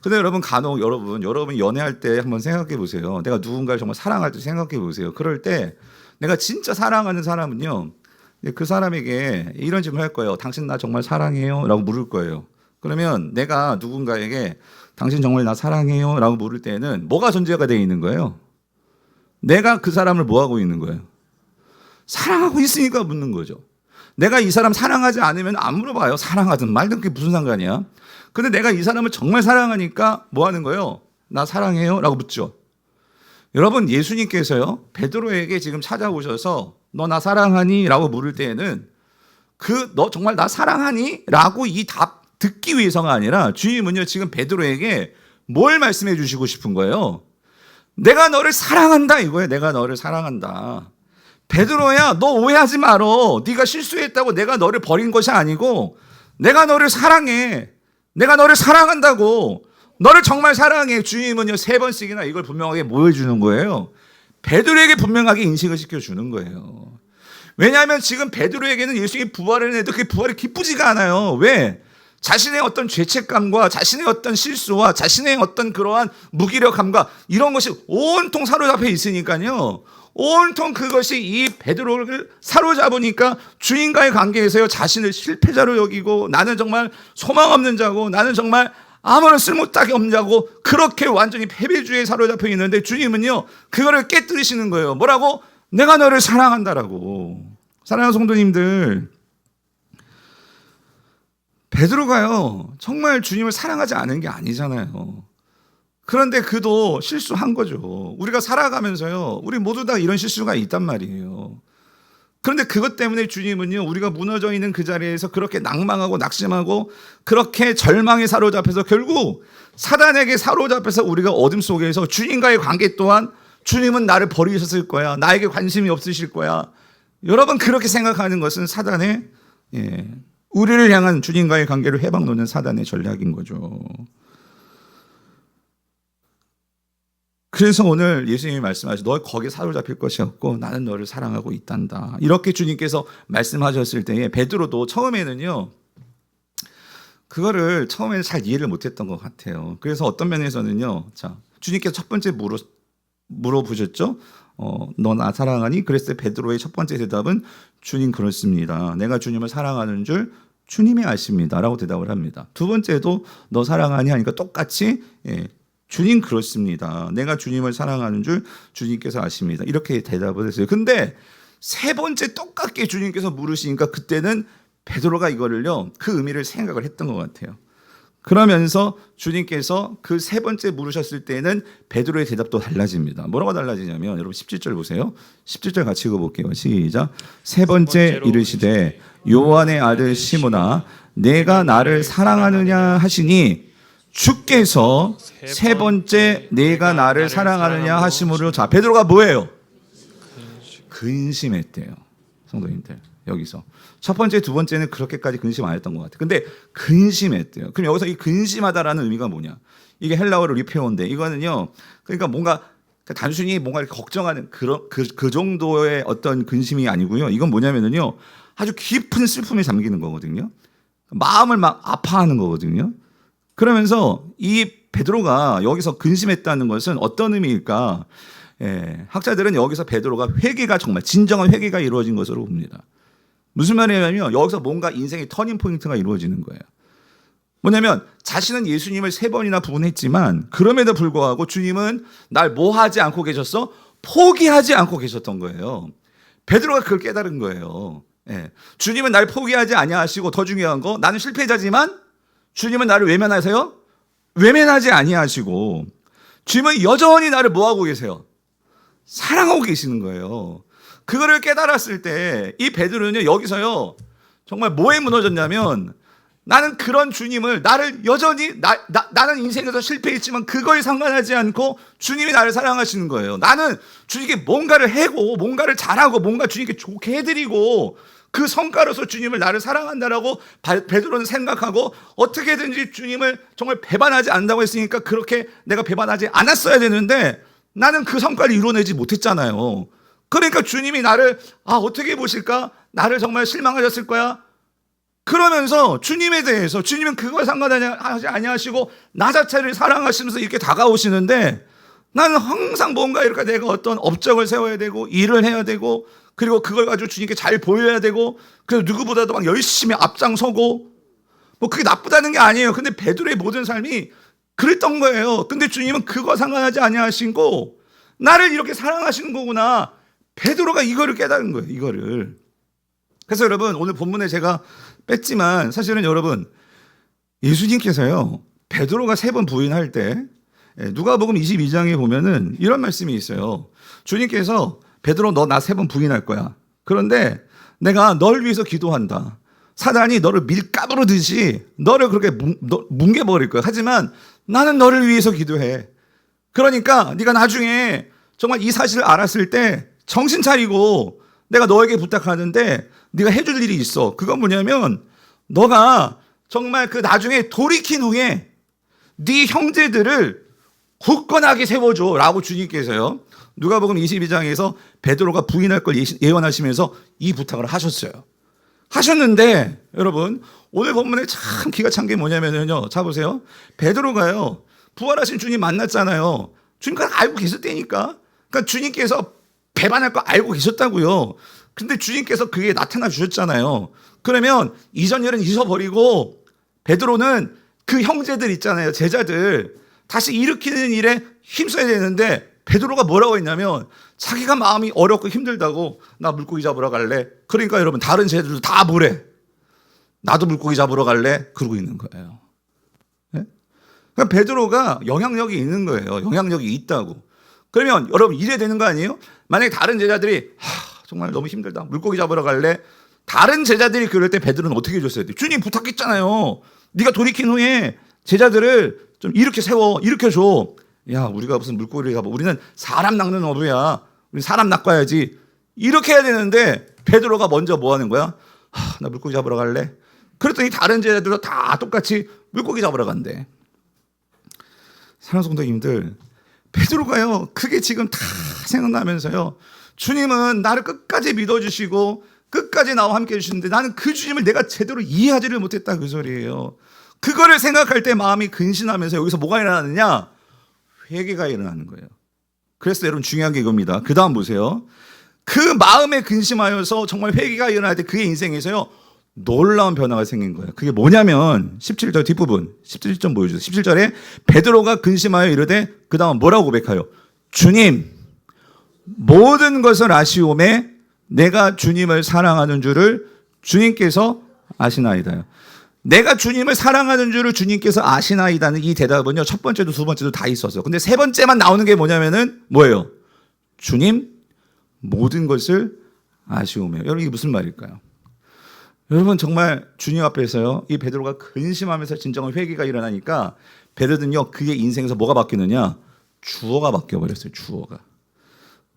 근데 여러분 간혹 여러분 연애할 때 한번 생각해 보세요. 내가 누군가를 정말 사랑할 때 생각해 보세요. 그럴 때 내가 진짜 사랑하는 사람은요, 그 사람에게 이런 질문을 할 거예요. 당신 나 정말 사랑해요? 라고 물을 거예요. 그러면 내가 누군가에게 당신 정말 나 사랑해요? 라고 물을 때는 뭐가 전제가 되어 있는 거예요? 내가 그 사람을 뭐 하고 있는 거예요? 사랑하고 있으니까 묻는 거죠. 내가 이 사람 사랑하지 않으면 안 물어봐요. 사랑하든 말든 그게 무슨 상관이야? 근데 내가 이 사람을 정말 사랑하니까 뭐 하는 거예요? 나 사랑해요? 라고 묻죠. 여러분 예수님께서요 베드로에게 지금 찾아오셔서 너 나 사랑하니? 라고 물을 때에는 너 정말 나 사랑하니? 라고 이 답 듣기 위해서가 아니라 주님은요 지금 베드로에게 뭘 말씀해 주시고 싶은 거예요? 내가 너를 사랑한다 이거예요. 내가 너를 사랑한다. 베드로야 너 오해하지 말어. 네가 실수했다고 내가 너를 버린 것이 아니고 내가 너를 사랑해. 내가 너를 사랑한다고. 너를 정말 사랑해. 주님은요 3번씩이나 이걸 분명하게 뭐 해주는 거예요? 베드로에게 분명하게 인식을 시켜주는 거예요. 왜냐하면 지금 베드로에게는 예수님이 부활을 해도 그 부활이 기쁘지가 않아요. 왜? 자신의 어떤 죄책감과 자신의 어떤 실수와 자신의 어떤 그러한 무기력함과 이런 것이 온통 사로잡혀 있으니까요. 온통 그것이 이 베드로를 사로잡으니까 주님과의 관계에서요, 자신을 실패자로 여기고 나는 정말 소망 없는 자고 나는 정말 아무런 쓸모딱이 없는 자고 그렇게 완전히 패배주의에 사로잡혀 있는데 주님은요, 그거를 깨뜨리시는 거예요. 뭐라고? 내가 너를 사랑한다라고. 사랑하는 성도님들, 베드로가요, 정말 주님을 사랑하지 않은 게 아니잖아요. 그런데 그도 실수한 거죠. 우리가 살아가면서요, 우리 모두 다 이런 실수가 있단 말이에요. 그런데 그것 때문에 주님은요, 우리가 무너져 있는 그 자리에서 그렇게 낭망하고 낙심하고 그렇게 절망에 사로잡혀서 결국 사단에게 사로잡혀서 우리가 어둠 속에서 주님과의 관계 또한 주님은 나를 버리셨을 거야. 나에게 관심이 없으실 거야. 여러분, 그렇게 생각하는 것은 사단의, 우리를 향한 주님과의 관계를 해방 놓는 사단의 전략인 거죠. 그래서 오늘 예수님이 말씀하시고 너 거기에 사로잡힐 것이 없고 나는 너를 사랑하고 있단다. 이렇게 주님께서 말씀하셨을 때에 베드로도 처음에는요, 그거를 처음에는 잘 이해를 못했던 것 같아요. 그래서 어떤 면에서는요, 자, 주님께서 첫 번째 물어보셨죠? 너 나 사랑하니? 그랬을 때 베드로의 첫 번째 대답은 주님 그렇습니다. 내가 주님을 사랑하는 줄 주님이 아십니다. 라고 대답을 합니다. 두 번째도 너 사랑하니? 하니까 똑같이 주님 그렇습니다. 내가 주님을 사랑하는 줄 주님께서 아십니다. 이렇게 대답을 했어요. 근데 세 번째 똑같게 주님께서 물으시니까 그때는 베드로가 이거를요, 그 의미를 생각을 했던 것 같아요. 그러면서 주님께서 그 세 번째 물으셨을 때는 베드로의 대답도 달라집니다. 뭐라고 달라지냐면 여러분 17절 보세요. 17절 같이 읽어볼게요. 시작. 세 번째 이르시되 요한의 아들 시몬아 내가 나를 사랑하느냐 하시니 주께서 세 번째 내가 나를 사랑하느냐 하심으로. 자, 베드로가 뭐예요? 근심했대요. 성도님들, 여기서 첫 번째, 두 번째는 그렇게까지 근심 안 했던 것 같아요. 근데 근심했대요. 그럼 여기서 이 근심하다라는 의미가 뭐냐? 이게 헬라어로 리페온데 이거는요, 그러니까 뭔가 단순히 뭔가 이렇게 걱정하는 그 정도의 어떤 근심이 아니고요. 이건 뭐냐면은요, 아주 깊은 슬픔에 잠기는 거거든요. 마음을 막 아파하는 거거든요. 그러면서 이 베드로가 여기서 근심했다는 것은 어떤 의미일까? 학자들은 여기서 베드로가 회개가 정말 진정한 회개가 이루어진 것으로 봅니다. 무슨 말이냐면 여기서 뭔가 인생의 터닝 포인트가 이루어지는 거예요. 뭐냐면 자신은 예수님을 3번이나 부인했지만 그럼에도 불구하고 주님은 날 뭐 하지 않고 계셨어? 포기하지 않고 계셨던 거예요. 베드로가 그걸 깨달은 거예요. 주님은 날 포기하지 아니하시고 더 중요한 거, 나는 실패자지만 주님은 나를 외면하세요? 외면하지 아니하시고 주님은 여전히 나를 뭐하고 계세요? 사랑하고 계시는 거예요. 그거를 깨달았을 때 이 베드로는요, 여기서요 정말 뭐에 무너졌냐면 나는 그런 주님을 나를 여전히 나는 인생에서 실패했지만 그거에 상관하지 않고 주님이 나를 사랑하시는 거예요. 나는 주님께 뭔가를 해고 뭔가를 잘하고 뭔가 주님께 좋게 해드리고 그 성과로서 주님을 나를 사랑한다라고 베드로는 생각하고 어떻게든지 주님을 정말 배반하지 않는다고 했으니까 그렇게 내가 배반하지 않았어야 되는데 나는 그 성과를 이뤄내지 못했잖아요. 그러니까 주님이 나를 어떻게 보실까? 나를 정말 실망하셨을 거야? 그러면서 주님에 대해서 주님은 그거에 상관하지 아니하시고 나 자체를 사랑하시면서 이렇게 다가오시는데 나는 항상 뭔가 이렇게 내가 어떤 업적을 세워야 되고 일을 해야 되고 그리고 그걸 가지고 주님께 잘 보여야 되고 그래서 누구보다도 막 열심히 앞장서고 뭐 그게 나쁘다는 게 아니에요. 근데 베드로의 모든 삶이 그랬던 거예요. 근데 주님은 그거 상관하지 아니하시고 나를 이렇게 사랑하시는 거구나. 베드로가 이거를 깨달은 거예요. 이거를. 그래서 여러분 오늘 본문에 제가 뺐지만 사실은 여러분 예수님께서요 베드로가 3번 부인할 때 누가복음 22장에 보면은 이런 말씀이 있어요. 주님께서 베드로 너 나 3번 부인할 거야. 그런데 내가 널 위해서 기도한다. 사단이 너를 밀가부르듯이 너를 그렇게 뭉개버릴 거야. 하지만 나는 너를 위해서 기도해. 그러니까 네가 나중에 정말 이 사실을 알았을 때 정신 차리고 내가 너에게 부탁하는데 네가 해줄 일이 있어. 그건 뭐냐면 너가 정말 그 나중에 돌이킨 후에 네 형제들을 굳건하게 세워줘 라고 주님께서요 누가복음 22장에서 베드로가 부인할 걸 예언하시면서 이 부탁을 하셨어요. 하셨는데 여러분 오늘 본문에 참 기가 찬 게 뭐냐면요. 자 보세요. 베드로가요. 부활하신 주님 만났잖아요. 주님과 알고 계셨다니까. 그러니까 주님께서 배반할 거 알고 계셨다고요. 근데 주님께서 그게 나타나 주셨잖아요. 그러면 이전 일은 잊어버리고 베드로는 그 형제들 있잖아요. 제자들 다시 일으키는 일에 힘써야 되는데 베드로가 뭐라고 했냐면 자기가 마음이 어렵고 힘들다고 나 물고기 잡으러 갈래. 그러니까 여러분 다른 제자들도 다 뭐래. 나도 물고기 잡으러 갈래. 그러고 있는 거예요. 네? 그러니까 베드로가 영향력이 있는 거예요. 영향력이 있다고. 그러면 여러분 이래 되는 거 아니에요? 만약에 다른 제자들이 정말 너무 힘들다. 물고기 잡으러 갈래. 다른 제자들이 그럴 때 베드로는 어떻게 해줬어야 돼? 주님 부탁했잖아요. 네가 돌이킨 후에 제자들을 좀 이렇게 세워, 일으켜줘. 야, 우리가 무슨 물고기를 잡아. 우리는 사람 낚는 어부야. 우리 사람 낚아야지. 이렇게 해야 되는데 베드로가 먼저 뭐 하는 거야? 나 물고기 잡으러 갈래. 그랬더니 다른 제자들도 다 똑같이 물고기 잡으러 간대. 사랑하는 성도님들, 베드로가요. 그게 지금 다 생각나면서요. 주님은 나를 끝까지 믿어주시고 끝까지 나와 함께 해주시는데 나는 그 주님을 내가 제대로 이해하지를 못했다 그 소리예요. 그거를 생각할 때 마음이 근신하면서 여기서 뭐가 일어나느냐? 회개가 일어나는 거예요. 그래서 여러분 중요한 게 이겁니다. 그 다음 보세요. 그 마음에 근심하여서 정말 회개가 일어날 때 그의 인생에서요. 놀라운 변화가 생긴 거예요. 그게 뭐냐면 17절 뒷부분 17절 보여주세요. 17절에 베드로가 근심하여 이르되 그 다음 뭐라고 고백하여? 주님 모든 것을 아시오매 내가 주님을 사랑하는 줄을 주님께서 아시나이다요. 내가 주님을 사랑하는 줄을 주님께서 아시나이다는 이 대답은요. 첫 번째도 두 번째도 다 있었어요. 근데 세 번째만 나오는 게 뭐냐면은 뭐예요? 주님 모든 것을 아시오매. 여러분 이게 무슨 말일까요? 여러분 정말 주님 앞에서요. 이 베드로가 근심하면서 진정한 회개가 일어나니까 베드로는요. 그의 인생에서 뭐가 바뀌느냐? 주어가 바뀌어버렸어요. 주어가.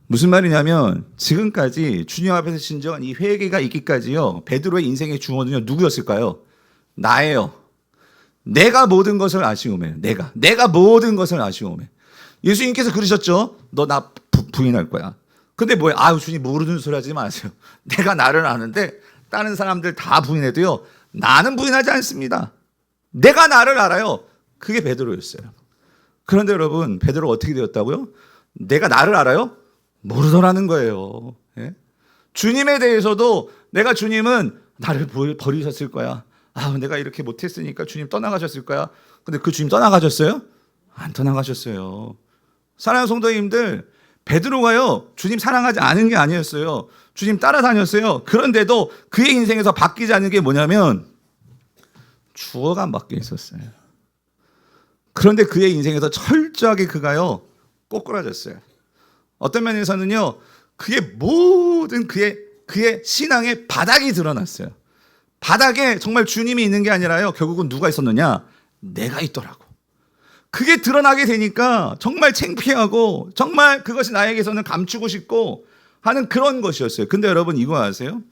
무슨 말이냐면 지금까지 주님 앞에서 진정한 이 회개가 있기까지요. 베드로의 인생의 주어는요. 누구였을까요? 나예요. 내가 모든 것을 아시오매. 내가 모든 것을 아시오매. 예수님께서 그러셨죠. 너 나 부인할 거야. 근데 뭐야? 아유 주님 모르는 소리 하지 마세요. 내가 나를 아는데 다른 사람들 다 부인해도요. 나는 부인하지 않습니다. 내가 나를 알아요. 그게 베드로였어요. 그런데 여러분 베드로가 어떻게 되었다고요? 내가 나를 알아요? 모르더라는 거예요. 예? 주님에 대해서도 내가 주님은 나를 버리셨을 거야. 내가 이렇게 못했으니까 주님 떠나가셨을 거야. 근데 그 주님 떠나가셨어요? 안 떠나가셨어요. 사랑하는 성도님들, 베드로가요 주님 사랑하지 않은 게 아니었어요. 주님 따라다녔어요. 그런데도 그의 인생에서 바뀌지 않는 게 뭐냐면 주어가 안 바뀌어 있었어요. 그런데 그의 인생에서 철저하게 그가요 꼬꾸라졌어요. 어떤 면에서는요 그의 모든 그의 신앙의 바닥이 드러났어요. 바닥에 정말 주님이 있는 게 아니라요 결국은 누가 있었느냐? 내가 있더라고. 그게 드러나게 되니까 정말 창피하고 정말 그것이 나에게서는 감추고 싶고 하는 그런 것이었어요. 근데 여러분 이거 아세요?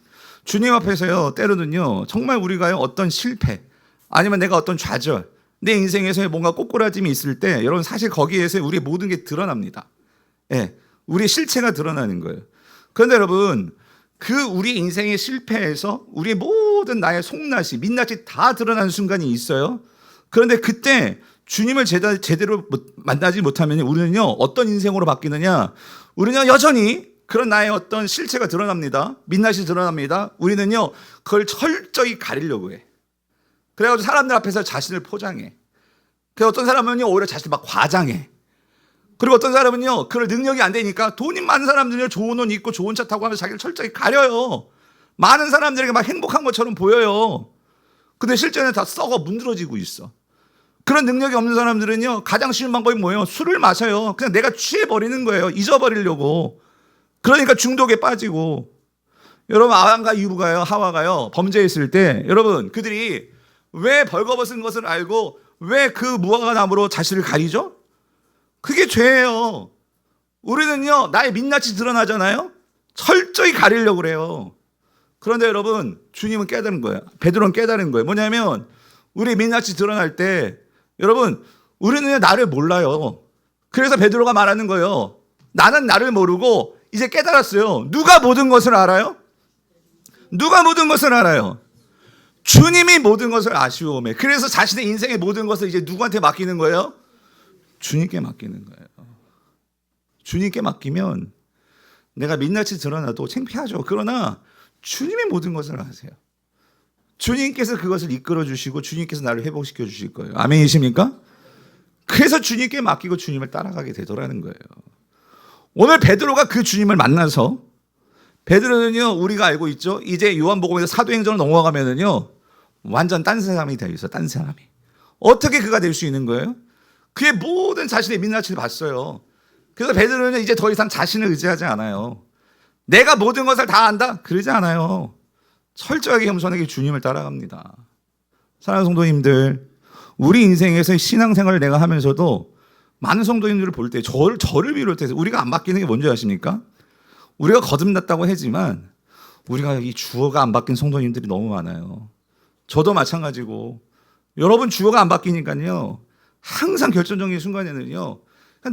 주님 앞에서요 때로는요 정말 우리가요 어떤 실패 아니면 내가 어떤 좌절 내 인생에서 뭔가 꼬꾸라짐이 있을 때 여러분 사실 거기에서 우리의 모든 게 드러납니다. 예, 우리의 실체가 드러나는 거예요. 그런데 여러분 그 우리 인생의 실패에서 우리의 모든 나의 속낯이 민낯이 다 드러나는 순간이 있어요. 그런데 그때 주님을 제대로 만나지 못하면 우리는요 어떤 인생으로 바뀌느냐? 우리는 여전히 그런 나의 어떤 실체가 드러납니다. 민낯이 드러납니다. 우리는요 그걸 철저히 가리려고 해. 그래가지고 사람들 앞에서 자신을 포장해. 그래서 어떤 사람은요 오히려 자신을 막 과장해. 그리고 어떤 사람은요 그럴 능력이 안 되니까 돈이 많은 사람들은요 좋은 옷 입고 좋은 차 타고 하면서 자기를 철저히 가려요. 많은 사람들에게 막 행복한 것처럼 보여요. 근데 실제는 다 썩어 문드러지고 있어. 그런 능력이 없는 사람들은요 가장 쉬운 방법이 뭐예요? 술을 마셔요. 그냥 내가 취해버리는 거예요. 잊어버리려고. 그러니까 중독에 빠지고. 여러분 아담과 이브가요 하와가요 범죄했을 때 여러분 그들이 왜 벌거벗은 것을 알고 왜 그 무화과 나무로 자신을 가리죠? 그게 죄예요. 우리는요 나의 민낯이 드러나잖아요. 철저히 가리려고 그래요. 그런데 여러분 주님은 깨달은 거예요. 베드로는 깨달은 거예요. 뭐냐면 우리 민낯이 드러날 때 여러분 우리는 나를 몰라요. 그래서 베드로가 말하는 거예요. 나는 나를 모르고 이제 깨달았어요. 누가 모든 것을 알아요? 누가 모든 것을 알아요? 주님이 모든 것을 아시오매. 그래서 자신의 인생의 모든 것을 이제 누구한테 맡기는 거예요? 주님께 맡기는 거예요. 주님께 맡기면 내가 민낯이 드러나도 창피하죠. 그러나 주님이 모든 것을 아세요. 주님께서 그것을 이끌어 주시고 주님께서 나를 회복시켜 주실 거예요. 아멘이십니까? 그래서 주님께 맡기고 주님을 따라가게 되더라는 거예요. 오늘 베드로가 그 주님을 만나서, 베드로는요, 우리가 알고 있죠. 이제 요한복음에서 사도행전을 넘어가면은요, 완전 딴 사람이 되어 있어. 딴 사람이. 어떻게 그가 될 수 있는 거예요? 그의 모든 자신의 민낯을 봤어요. 그래서 베드로는 이제 더 이상 자신을 의지하지 않아요. 내가 모든 것을 다 안다? 그러지 않아요. 철저하게 겸손하게 주님을 따라갑니다. 사랑하는 성도님들, 우리 인생에서 신앙생활을 내가 하면서도 많은 성도님들을 볼 때, 저를 비롯해서 우리가 안 바뀌는 게 뭔지 아십니까? 우리가 거듭났다고 하지만 우리가 이 주어가 안 바뀐 성도님들이 너무 많아요. 저도 마찬가지고, 여러분 주어가 안 바뀌니까요, 항상 결정적인 순간에는요,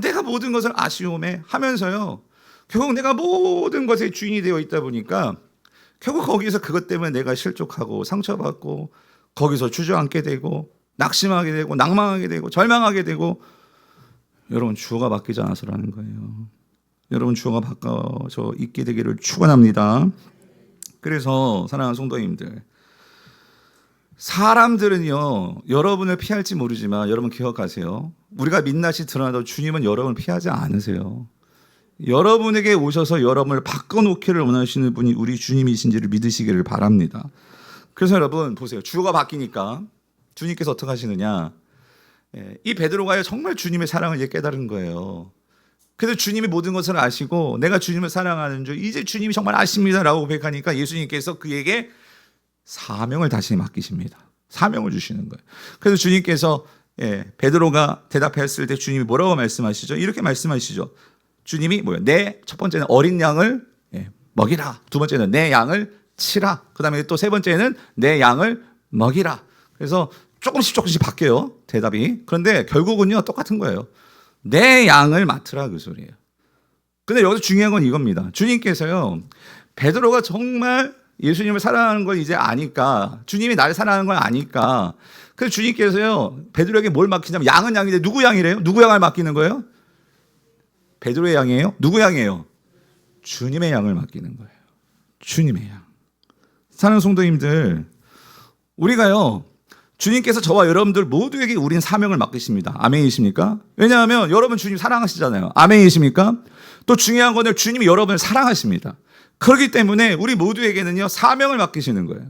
내가 모든 것을 아시오매 하면서요, 결국 내가 모든 것의 주인이 되어 있다 보니까 결국 거기서 그것 때문에 내가 실족하고 상처받고 거기서 주저앉게 되고 낙심하게 되고 낭망하게 되고 절망하게 되고, 여러분 주어가 바뀌지 않아서라는 거예요. 여러분 주어가 바꿔서 있게 되기를 축원합니다. 그래서 사랑하는 성도님들, 사람들은요 여러분을 피할지 모르지만 여러분 기억하세요. 우리가 민낯이 드러나도 주님은 여러분을 피하지 않으세요. 여러분에게 오셔서 여러분을 바꿔놓기를 원하시는 분이 우리 주님이신지를 믿으시기를 바랍니다. 그래서 여러분 보세요. 주어가 바뀌니까 주님께서 어떻게 하시느냐, 이 베드로가 정말 주님의 사랑을 이제 깨달은 거예요. 그래서 주님이 모든 것을 아시고 내가 주님을 사랑하는 줄 이제 주님이 정말 아십니다라고 고백하니까 예수님께서 그에게 사명을 다시 맡기십니다. 사명을 주시는 거예요. 그래서 주님께서 베드로가 대답했을 때 주님이 뭐라고 말씀하시죠? 이렇게 말씀하시죠. 주님이 뭐예요? 내 첫 번째는 어린 양을 먹이라. 두 번째는 내 양을 치라. 그 다음에 또 세 번째는 내 양을 먹이라. 그래서 조금씩 바뀌어요, 대답이. 그런데 결국은요 똑같은 거예요. 내 양을 맡으라, 그 소리예요. 근데 여기서 중요한 건 이겁니다. 주님께서요, 베드로가 정말 예수님을 사랑하는 걸 이제 아니까, 주님이 나를 사랑하는 걸 아니까, 그래서 주님께서요 베드로에게 뭘 맡기냐면, 양은 양인데 누구 양이래요? 누구 양을 맡기는 거예요? 베드로의 양이에요? 누구 양이에요? 주님의 양을 맡기는 거예요. 주님의 양. 사랑하는 성도님들, 우리가요 주님께서 저와 여러분들 모두에게 우린 사명을 맡기십니다. 아멘이십니까? 왜냐하면 여러분 주님 사랑하시잖아요. 아멘이십니까? 또 중요한 거는 주님이 여러분을 사랑하십니다. 그렇기 때문에 우리 모두에게는요 사명을 맡기시는 거예요.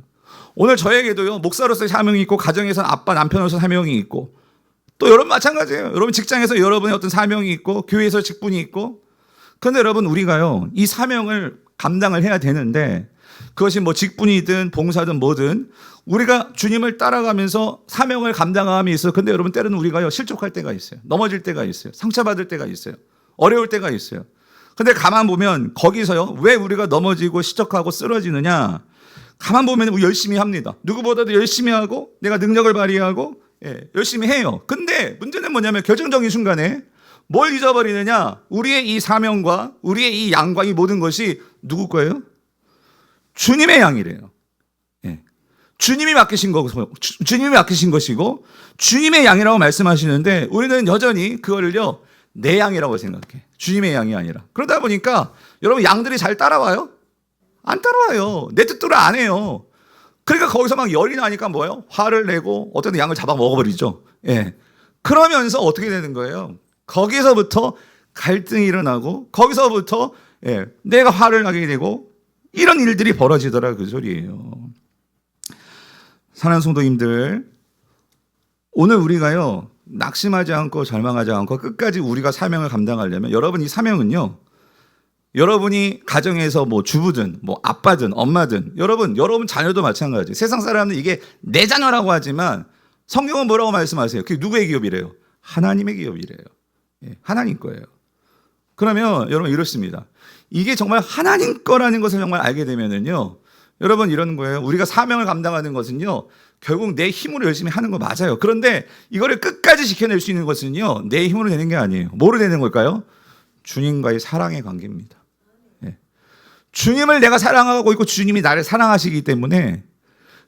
오늘 저에게도요 목사로서의 사명이 있고, 가정에서는 아빠 남편으로서 사명이 있고, 또 여러분 마찬가지예요. 여러분 직장에서 여러분의 어떤 사명이 있고, 교회에서 직분이 있고. 그런데 여러분 우리가요 이 사명을 감당을 해야 되는데, 그것이 뭐 직분이든 봉사든 뭐든 우리가 주님을 따라가면서 사명을 감당함이 있어요. 근데 여러분 때로는 우리가요 실족할 때가 있어요. 넘어질 때가 있어요. 상처받을 때가 있어요. 어려울 때가 있어요. 근데 가만 보면 거기서요 왜 우리가 넘어지고 실족하고 쓰러지느냐, 가만 보면 우리 열심히 합니다. 누구보다도 열심히 하고 내가 능력을 발휘하고 열심히 해요. 근데 문제는 뭐냐면 결정적인 순간에 뭘 잊어버리느냐, 우리의 이 사명과 우리의 이 양과 이 모든 것이 누구 거예요? 주님의 양이래요. 주님이 맡기신 것이고 주님의 양이라고 말씀하시는데, 우리는 여전히 그거를요 내 양이라고 생각해. 주님의 양이 아니라. 그러다 보니까 여러분 양들이 잘 따라와요? 안 따라와요. 내 뜻대로 안 해요. 그러니까 거기서 막 열이 나니까 뭐예요? 화를 내고 어떤 양을 잡아 먹어버리죠. 그러면서 어떻게 되는 거예요? 거기서부터 갈등이 일어나고, 거기서부터 내가 화를 나게 되고, 이런 일들이 벌어지더라, 그 소리예요. 사랑하는 성도님들, 오늘 우리가요 낙심하지 않고 절망하지 않고 끝까지 우리가 사명을 감당하려면, 여러분 이 사명은요, 여러분이 가정에서 뭐 주부든 뭐 아빠든 엄마든, 여러분 자녀도 마찬가지. 세상 사람은 이게 내 자녀라고 하지만 성경은 뭐라고 말씀하세요? 그게 누구의 기업이래요? 하나님의 기업이래요. 하나님 거예요. 그러면 여러분 이렇습니다. 이게 정말 하나님 거라는 것을 정말 알게 되면은요, 여러분 이러는 거예요. 우리가 사명을 감당하는 것은요 결국 내 힘으로 열심히 하는 거 맞아요. 그런데 이거를 끝까지 지켜낼 수 있는 것은요 내 힘으로 되는 게 아니에요. 뭐로 되는 걸까요? 주님과의 사랑의 관계입니다. 주님을 내가 사랑하고 있고 주님이 나를 사랑하시기 때문에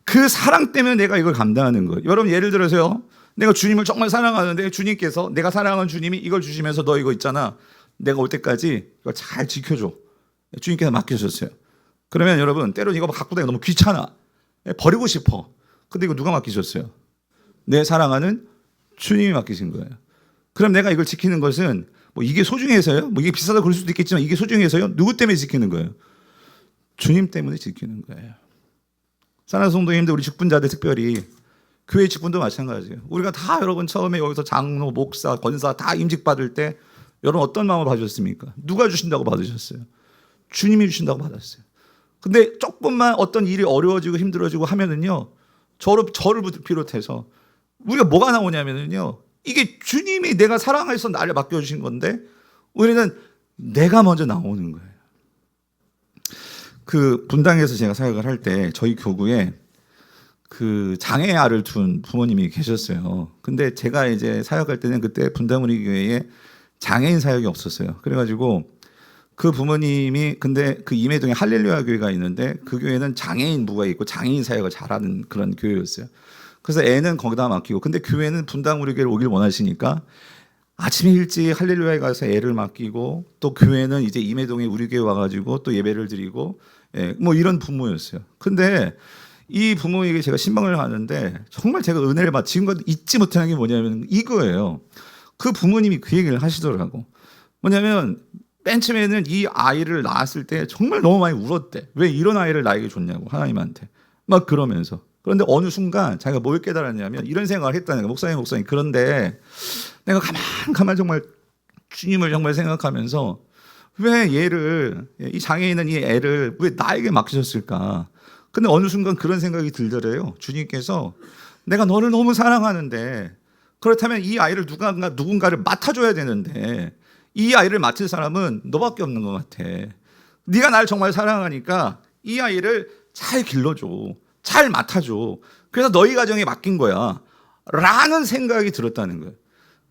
그 사랑 때문에 내가 이걸 감당하는 거예요. 여러분 예를 들어서요. 내가 주님을 정말 사랑하는데 주님께서 내가 사랑하는 주님이 이걸 주시면서 너 이거 있잖아. 내가 올 때까지 이거 잘 지켜줘. 주님께서 맡겨줬어요. 그러면 여러분 때로는 이거 갖고 다니기 너무 귀찮아. 버리고 싶어. 근데 이거 누가 맡기셨어요? 내 사랑하는 주님이 맡기신 거예요. 그럼 내가 이걸 지키는 것은 뭐 이게 소중해서요? 뭐 이게 비싸다 그럴 수도 있겠지만 이게 소중해서요? 누구 때문에 지키는 거예요? 주님 때문에 지키는 거예요. 사랑하는 성도님들, 우리 직분자들 특별히 교회 직분도 마찬가지예요. 우리가 다 여러분 처음에 여기서 장로, 목사, 권사 다 임직 받을 때 여러분 어떤 마음을 받으셨습니까? 누가 주신다고 받으셨어요? 주님이 주신다고 받았어요. 근데 조금만 어떤 일이 어려워지고 힘들어지고 하면은요, 저를 비롯해서 우리가 뭐가 나오냐면은요, 이게 주님이 내가 사랑해서 나를 맡겨주신 건데 우리는 내가 먼저 나오는 거예요. 그 분당에서 제가 사역을 할 때 저희 교구에 그 장애아를 둔 부모님이 계셨어요. 근데 제가 이제 사역할 때는 그때 분당 우리 교회에 장애인 사역이 없었어요. 그래가지고 그 부모님이 근데 그 임해동에 할렐루야 교회가 있는데 그 교회는 장애인 부가 있고 장애인 사역을 잘하는 그런 교회였어요. 그래서 애는 거기다 맡기고 근데 교회는 분당 우리 교회를 오길 원하시니까 아침에 일찍 할렐루야에 가서 애를 맡기고 또 교회는 이제 임해동에 우리 교회 와가지고 또 예배를 드리고 뭐 이런 부모였어요. 근데 이 부모에게 제가 신방을 하는데 정말 제가 은혜를 받 지금까지 잊지 못하는 게 뭐냐면 이거예요. 그 부모님이 그 얘기를 하시더라고. 뭐냐면 맨 처음에는 이 아이를 낳았을 때 정말 너무 많이 울었대. 왜 이런 아이를 나에게 줬냐고 하나님한테 막 그러면서. 그런데 어느 순간 자기가 뭘 깨달았냐면 이런 생각을 했다는 거예요. 목사님 그런데 내가 가만 정말 주님을 정말 생각하면서 왜 얘를 이 장애인은 이 애를 왜 나에게 맡기셨을까? 근데 어느 순간 그런 생각이 들더래요. 주님께서 내가 너를 너무 사랑하는데 그렇다면 이 아이를 누군가를 맡아줘야 되는데 이 아이를 맡을 사람은 너밖에 없는 것 같아. 네가 나를 정말 사랑하니까 이 아이를 잘 길러줘. 잘 맡아줘. 그래서 너희 가정에 맡긴 거야. 라는 생각이 들었다는 거예요.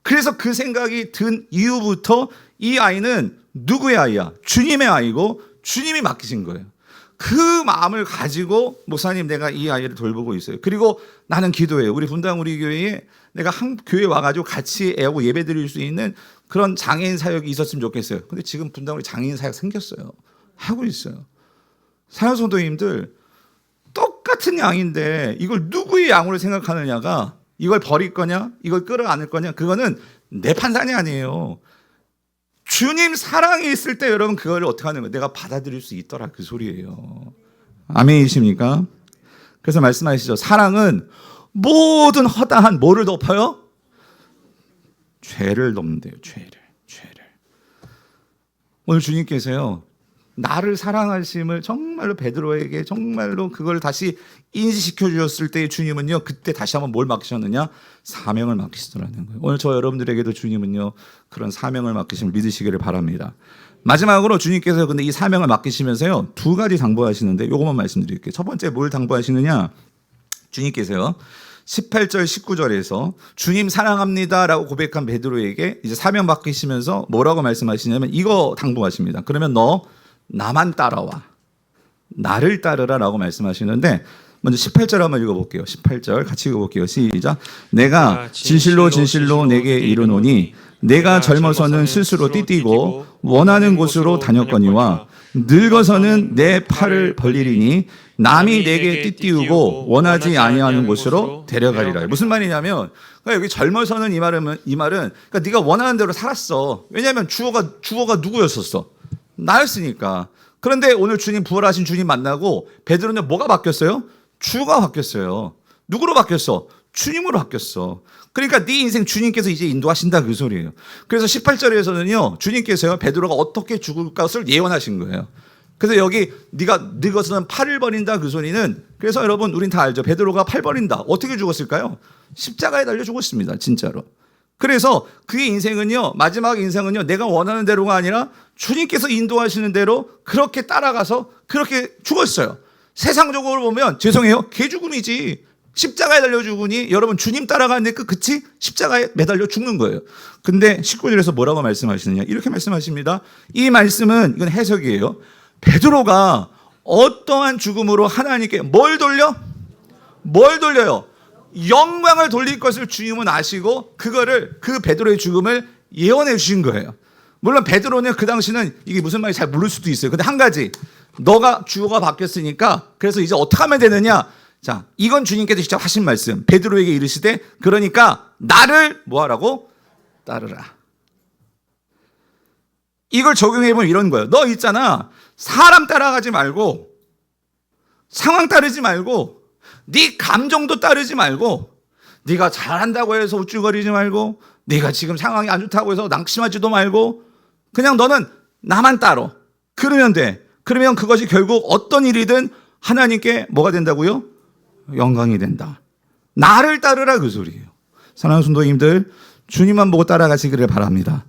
그래서 그 생각이 든 이후부터 이 아이는 누구의 아이야? 주님의 아이고 주님이 맡기신 거예요. 그 마음을 가지고 목사님 내가 이 아이를 돌보고 있어요. 그리고 나는 기도해요. 우리 분당 우리 교회에 내가 한 교회 와가지고 같이 애하고 예배 드릴 수 있는 그런 장애인 사역이 있었으면 좋겠어요. 근데 지금 분당 우리 장애인 사역 생겼어요. 하고 있어요. 사랑하는 성도님들 똑같은 양인데 이걸 누구의 양으로 생각하느냐가 이걸 버릴 거냐 이걸 끌어안을 거냐 그거는 내 판단이 아니에요. 주님 사랑이 있을 때 여러분 그걸 어떻게 하는 거예요? 내가 받아들일 수 있더라 그 소리예요. 아멘이십니까? 그래서 말씀하시죠. 사랑은 모든 허다한 뭐를 덮어요? 죄를 덮는데요. 죄를. 오늘 주님께서요. 나를 사랑하심을 정말로 베드로에게 정말로 그걸 다시 인지시켜 주셨을 때 주님은요 그때 다시 한번 뭘 맡기셨느냐? 사명을 맡기시더라는 거예요. 오늘 저 여러분들에게도 주님은요 그런 사명을 맡기심을 믿으시기를 바랍니다. 마지막으로 주님께서 근데 이 사명을 맡기시면서요 두 가지 당부하시는데 요것만 말씀드릴게요. 첫 번째 뭘 당부하시느냐? 주님께서요 18절 19절에서 주님 사랑합니다라고 고백한 베드로에게 이제 사명 맡기시면서 뭐라고 말씀하시냐면 이거 당부하십니다. 그러면 너 나만 따라와. 나를 따르라 라고 말씀하시는데 먼저 18절 한번 읽어볼게요. 18절 같이 읽어볼게요. 시작. 내가 진실로 내게 이르노니 내가 젊어서는 스스로 띠띠고 원하는 곳으로 다녔거니와 늙어서는 내 팔을 벌리리니 남이 내게 띠띠우고 원하지 아니하는 곳으로 데려가리라. 무슨 말이냐면 그러니까 여기 젊어서는 이 말은 그러니까 네가 원하는 대로 살았어. 왜냐하면 주어가 누구였었어? 나였으니까. 그런데 오늘 주님 부활하신 주님 만나고 베드로는 뭐가 바뀌었어요? 주가 바뀌었어요. 누구로 바뀌었어? 주님으로 바뀌었어. 그러니까 네 인생 주님께서 이제 인도하신다 그 소리예요. 그래서 18절에서는요 주님께서요 베드로가 어떻게 죽을 것을 예언하신 거예요. 그래서 여기 네가 늙어서는 팔을 버린다 그 소리는 그래서 여러분 우린 다 알죠. 베드로가 팔 버린다. 어떻게 죽었을까요? 십자가에 달려 죽었습니다. 진짜로. 그래서 그의 인생은요 마지막 인생은요 내가 원하는 대로가 아니라 주님께서 인도하시는 대로 그렇게 따라가서 그렇게 죽었어요. 세상적으로 보면 죄송해요 개죽음이지. 십자가에 달려 죽으니 여러분 주님 따라가는데 끝이 십자가에 매달려 죽는 거예요. 근데 19절에서 뭐라고 말씀하시느냐 이렇게 말씀하십니다. 이 말씀은 이건 해석이에요. 베드로가 어떠한 죽음으로 하나님께 뭘 돌려? 뭘 돌려요? 영광을 돌릴 것을 주님은 아시고 그거를 그 베드로의 죽음을 예언해 주신 거예요. 물론 베드로는 그 당시는 이게 무슨 말인지 잘 모를 수도 있어요. 근데 한 가지, 너가 주어가 바뀌었으니까 그래서 이제 어떻게 하면 되느냐? 자, 이건 주님께서 직접 하신 말씀. 베드로에게 이르시되 그러니까 나를 뭐 하라고? 따르라. 이걸 적용해 보면 이런 거예요. 너 있잖아. 사람 따라가지 말고 상황 따르지 말고 네 감정도 따르지 말고 네가 잘한다고 해서 우쭐거리지 말고 네가 지금 상황이 안 좋다고 해서 낙심하지도 말고 그냥 너는 나만 따로 그러면 돼. 그러면 그것이 결국 어떤 일이든 하나님께 뭐가 된다고요? 영광이 된다. 나를 따르라 그 소리예요. 사랑하는 성도님들, 주님만 보고 따라가시기를 바랍니다.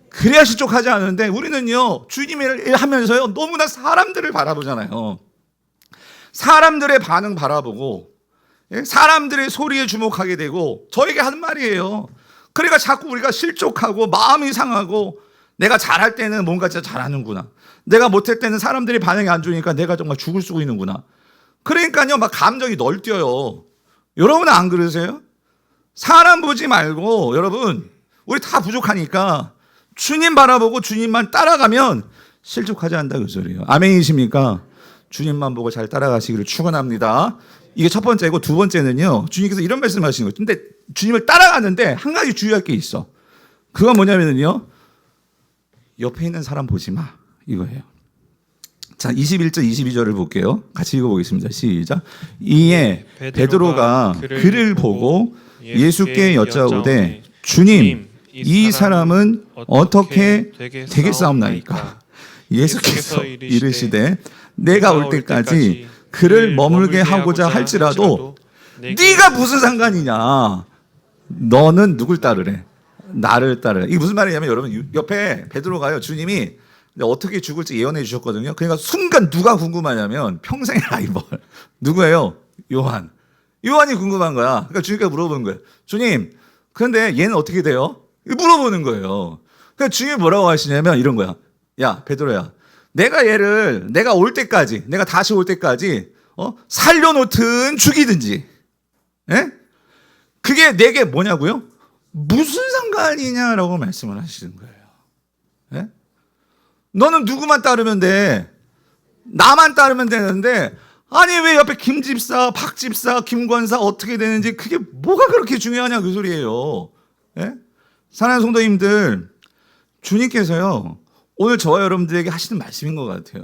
그래야 실족하지 않은데 우리는요, 주님을 하면서요 너무나 사람들을 바라보잖아요. 사람들의 반응 바라보고 사람들의 소리에 주목하게 되고 저에게 하는 말이에요. 그러니까 자꾸 우리가 실족하고 마음이 상하고 내가 잘할 때는 뭔가 진짜 잘하는구나. 내가 못할 때는 사람들이 반응이 안 좋으니까 내가 정말 죽을 쓰고 있는구나. 그러니까요 막 감정이 널뛰어요. 여러분은 안 그러세요? 사람 보지 말고 여러분 우리 다 부족하니까 주님 바라보고 주님만 따라가면 실족하지 않는다 그 소리예요. 아멘이십니까? 주님만 보고 잘 따라가시기를 축원합니다. 이게 첫 번째고 두 번째는요. 주님께서 이런 말씀하시는 거예요. 근데 주님을 따라가는데 한 가지 주의할 게 있어. 그건 뭐냐면요. 옆에 있는 사람 보지 마. 이거예요. 자, 21절 22절을 볼게요. 같이 읽어보겠습니다. 시작. 이에 베드로가 그를 보고 예수께 여짜오되 주님 이 사람은 어떻게 되겠사옵나이까? 예수께서 이르시되 내가 올 때까지 그를 머물게 하고자 할지라도 네가 무슨 상관이냐? 너는 누굴 따르래? 나를 따르래. 이게 무슨 말이냐면 여러분 옆에 베드로가요. 주님이 어떻게 죽을지 예언해 주셨거든요. 그러니까 순간 누가 궁금하냐면 평생의 라이벌. 누구예요? 요한. 요한이 궁금한 거야. 그러니까 주님께 물어보는 거예요. 주님, 그런데 얘는 어떻게 돼요? 물어보는 거예요. 그러니까 주님이 뭐라고 하시냐면 이런 거야. 야, 베드로야. 내가 올 때까지, 내가 다시 올 때까지, 살려놓든 죽이든지. 예? 그게 내게 뭐냐고요? 무슨 상관이냐라고 말씀을 하시는 거예요. 예? 너는 누구만 따르면 돼. 나만 따르면 되는데, 아니, 왜 옆에 김 집사, 박 집사, 김 권사 어떻게 되는지 그게 뭐가 그렇게 중요하냐 그 소리예요. 예? 사랑하는 성도님들, 주님께서요, 오늘 저와 여러분들에게 하시는 말씀인 것 같아요.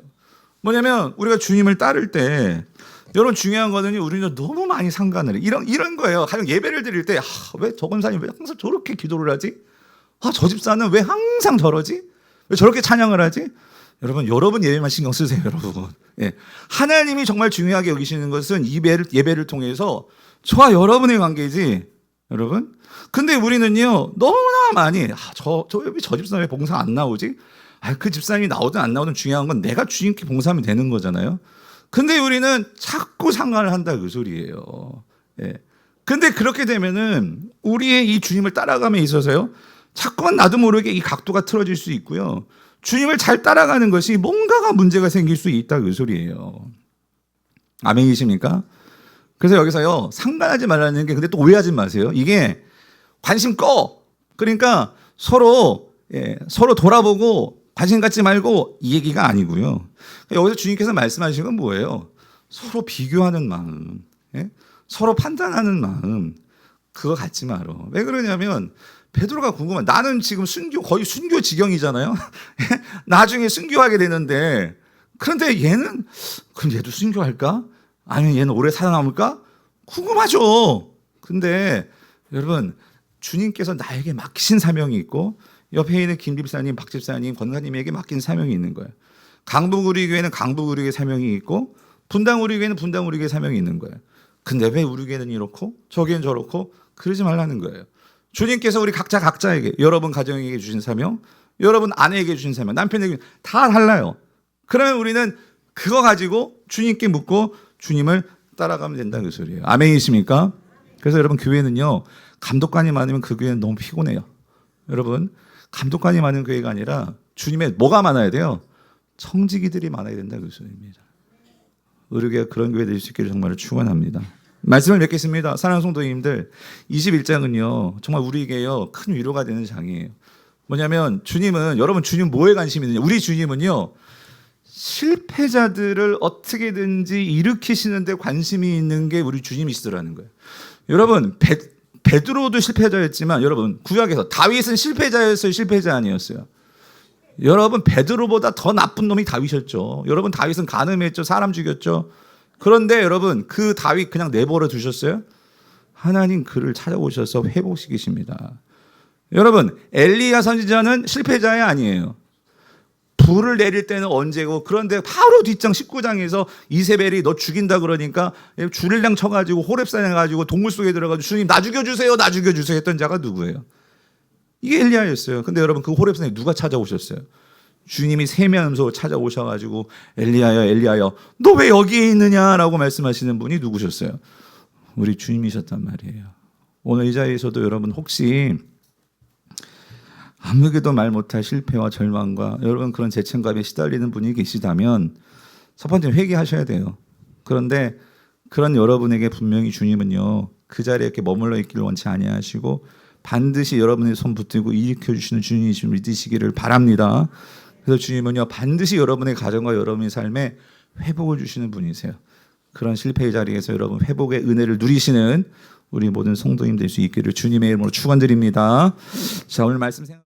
뭐냐면, 우리가 주님을 따를 때, 여러분 중요한 거는요, 우리는 너무 많이 상관을 해. 이런 거예요. 가령 예배를 드릴 때, 왜 저 권사님 왜 항상 저렇게 기도를 하지? 저 집사는 왜 항상 저러지? 왜 저렇게 찬양을 하지? 여러분 예배만 신경 쓰세요, 여러분. 예. 하나님이 정말 중요하게 여기시는 것은 예배를 통해서 저와 여러분의 관계지, 여러분. 근데 우리는요, 너무나 많이, 저 집사님 왜 봉사 안 나오지? 그 집사님이 나오든 안 나오든 중요한 건 내가 주님께 봉사하면 되는 거잖아요. 근데 우리는 자꾸 상관을 한다 그 소리예요. 예. 근데 그렇게 되면은 우리의 이 주님을 따라감에 있어서요, 자꾸만 나도 모르게 이 각도가 틀어질 수 있고요. 주님을 잘 따라가는 것이 뭔가가 문제가 생길 수 있다 그 소리예요. 아멘이십니까? 그래서 여기서요, 상관하지 말라는 게 근데 또 오해하지 마세요. 이게 관심 꺼. 그러니까 서로 돌아보고 관심 갖지 말고 이 얘기가 아니고요. 여기서 주님께서 말씀하시는 건 뭐예요? 서로 비교하는 마음, 서로 판단하는 마음, 그거 갖지 마라. 왜 그러냐면 베드로가 궁금한, 나는 지금 거의 순교 지경이잖아요. 나중에 순교하게 되는데, 그런데 얘는 그럼 얘도 순교할까? 아니면 얘는 오래 살아남을까? 궁금하죠. 근데 여러분, 주님께서 나에게 맡기신 사명이 있고 옆에 있는 김 집사님, 박 집사님, 권사님에게 맡긴 사명이 있는 거예요. 강북우리교회는 강북우리교회 사명이 있고 분당우리교회는 분당우리교회 사명이 있는 거예요. 근데 왜 우리 교회는 이렇고 저기는 저렇고 그러지 말라는 거예요. 주님께서 우리 각자에게, 여러분 가정에게 주신 사명, 여러분 아내에게 주신 사명, 남편에게 다 달라요. 그러면 우리는 그거 가지고 주님께 묻고 주님을 따라가면 된다는 그 소리예요. 아멘이십니까? 그래서 여러분 교회는요, 감독관이 많으면 그 교회는 너무 피곤해요. 여러분, 감독관이 많은 교회가 아니라 주님의 뭐가 많아야 돼요? 청지기들이 많아야 된다 그 소리입니다. 우리 교회가 그런 교회 될 수 있기를 정말 축원합니다. 말씀을 맺겠습니다. 사랑하는 성도님들, 21장은요 정말 우리에게요 큰 위로가 되는 장이에요. 뭐냐면 주님은, 여러분 주님 뭐에 관심이 있느냐? 우리 주님은요 실패자들을 어떻게든지 일으키시는 데 관심이 있는 게 우리 주님이시더라는 거예요. 여러분 베드로도 실패자였지만, 여러분 구약에서 다윗은 실패자였어요, 실패자 아니었어요? 여러분 베드로보다 더 나쁜 놈이 다윗이었죠. 여러분 다윗은 간음했죠, 사람 죽였죠. 그런데 여러분 그 다윗 그냥 내버려 두셨어요? 하나님 그를 찾아오셔서 회복시키십니다. 여러분 엘리야 선지자는 실패자야 아니에요? 불을 내릴 때는 언제고, 그런데 바로 뒷장 19장에서 이세벨이 너 죽인다 그러니까 줄일랑 쳐가지고 호렙산에 가지고 동물 속에 들어가지고 주님 나 죽여주세요, 나 죽여주세요 했던 자가 누구예요? 이게 엘리야였어요. 근데 여러분 그 호렙산에 누가 찾아오셨어요? 주님이 세면서 찾아오셔가지고 엘리야야 엘리야야 너 왜 여기에 있느냐라고 말씀하시는 분이 누구셨어요? 우리 주님이셨단 말이에요. 오늘 이 자리에서도 여러분 혹시 아무에게도 말 못할 실패와 절망과 여러분 그런 죄책감에 시달리는 분이 계시다면 첫 번째 회개하셔야 돼요. 그런데 그런 여러분에게 분명히 주님은요 그 자리에 이렇게 머물러 있기를 원치 아니하시고 반드시 여러분의 손 붙들고 일으켜 주시는 주님이신 믿으시기를 바랍니다. 그래서 주님은요 반드시 여러분의 가정과 여러분의 삶에 회복을 주시는 분이세요. 그런 실패의 자리에서 여러분 회복의 은혜를 누리시는 우리 모든 성도님 될 수 있기를 주님의 이름으로 축원드립니다. 자, 오늘 말씀 생각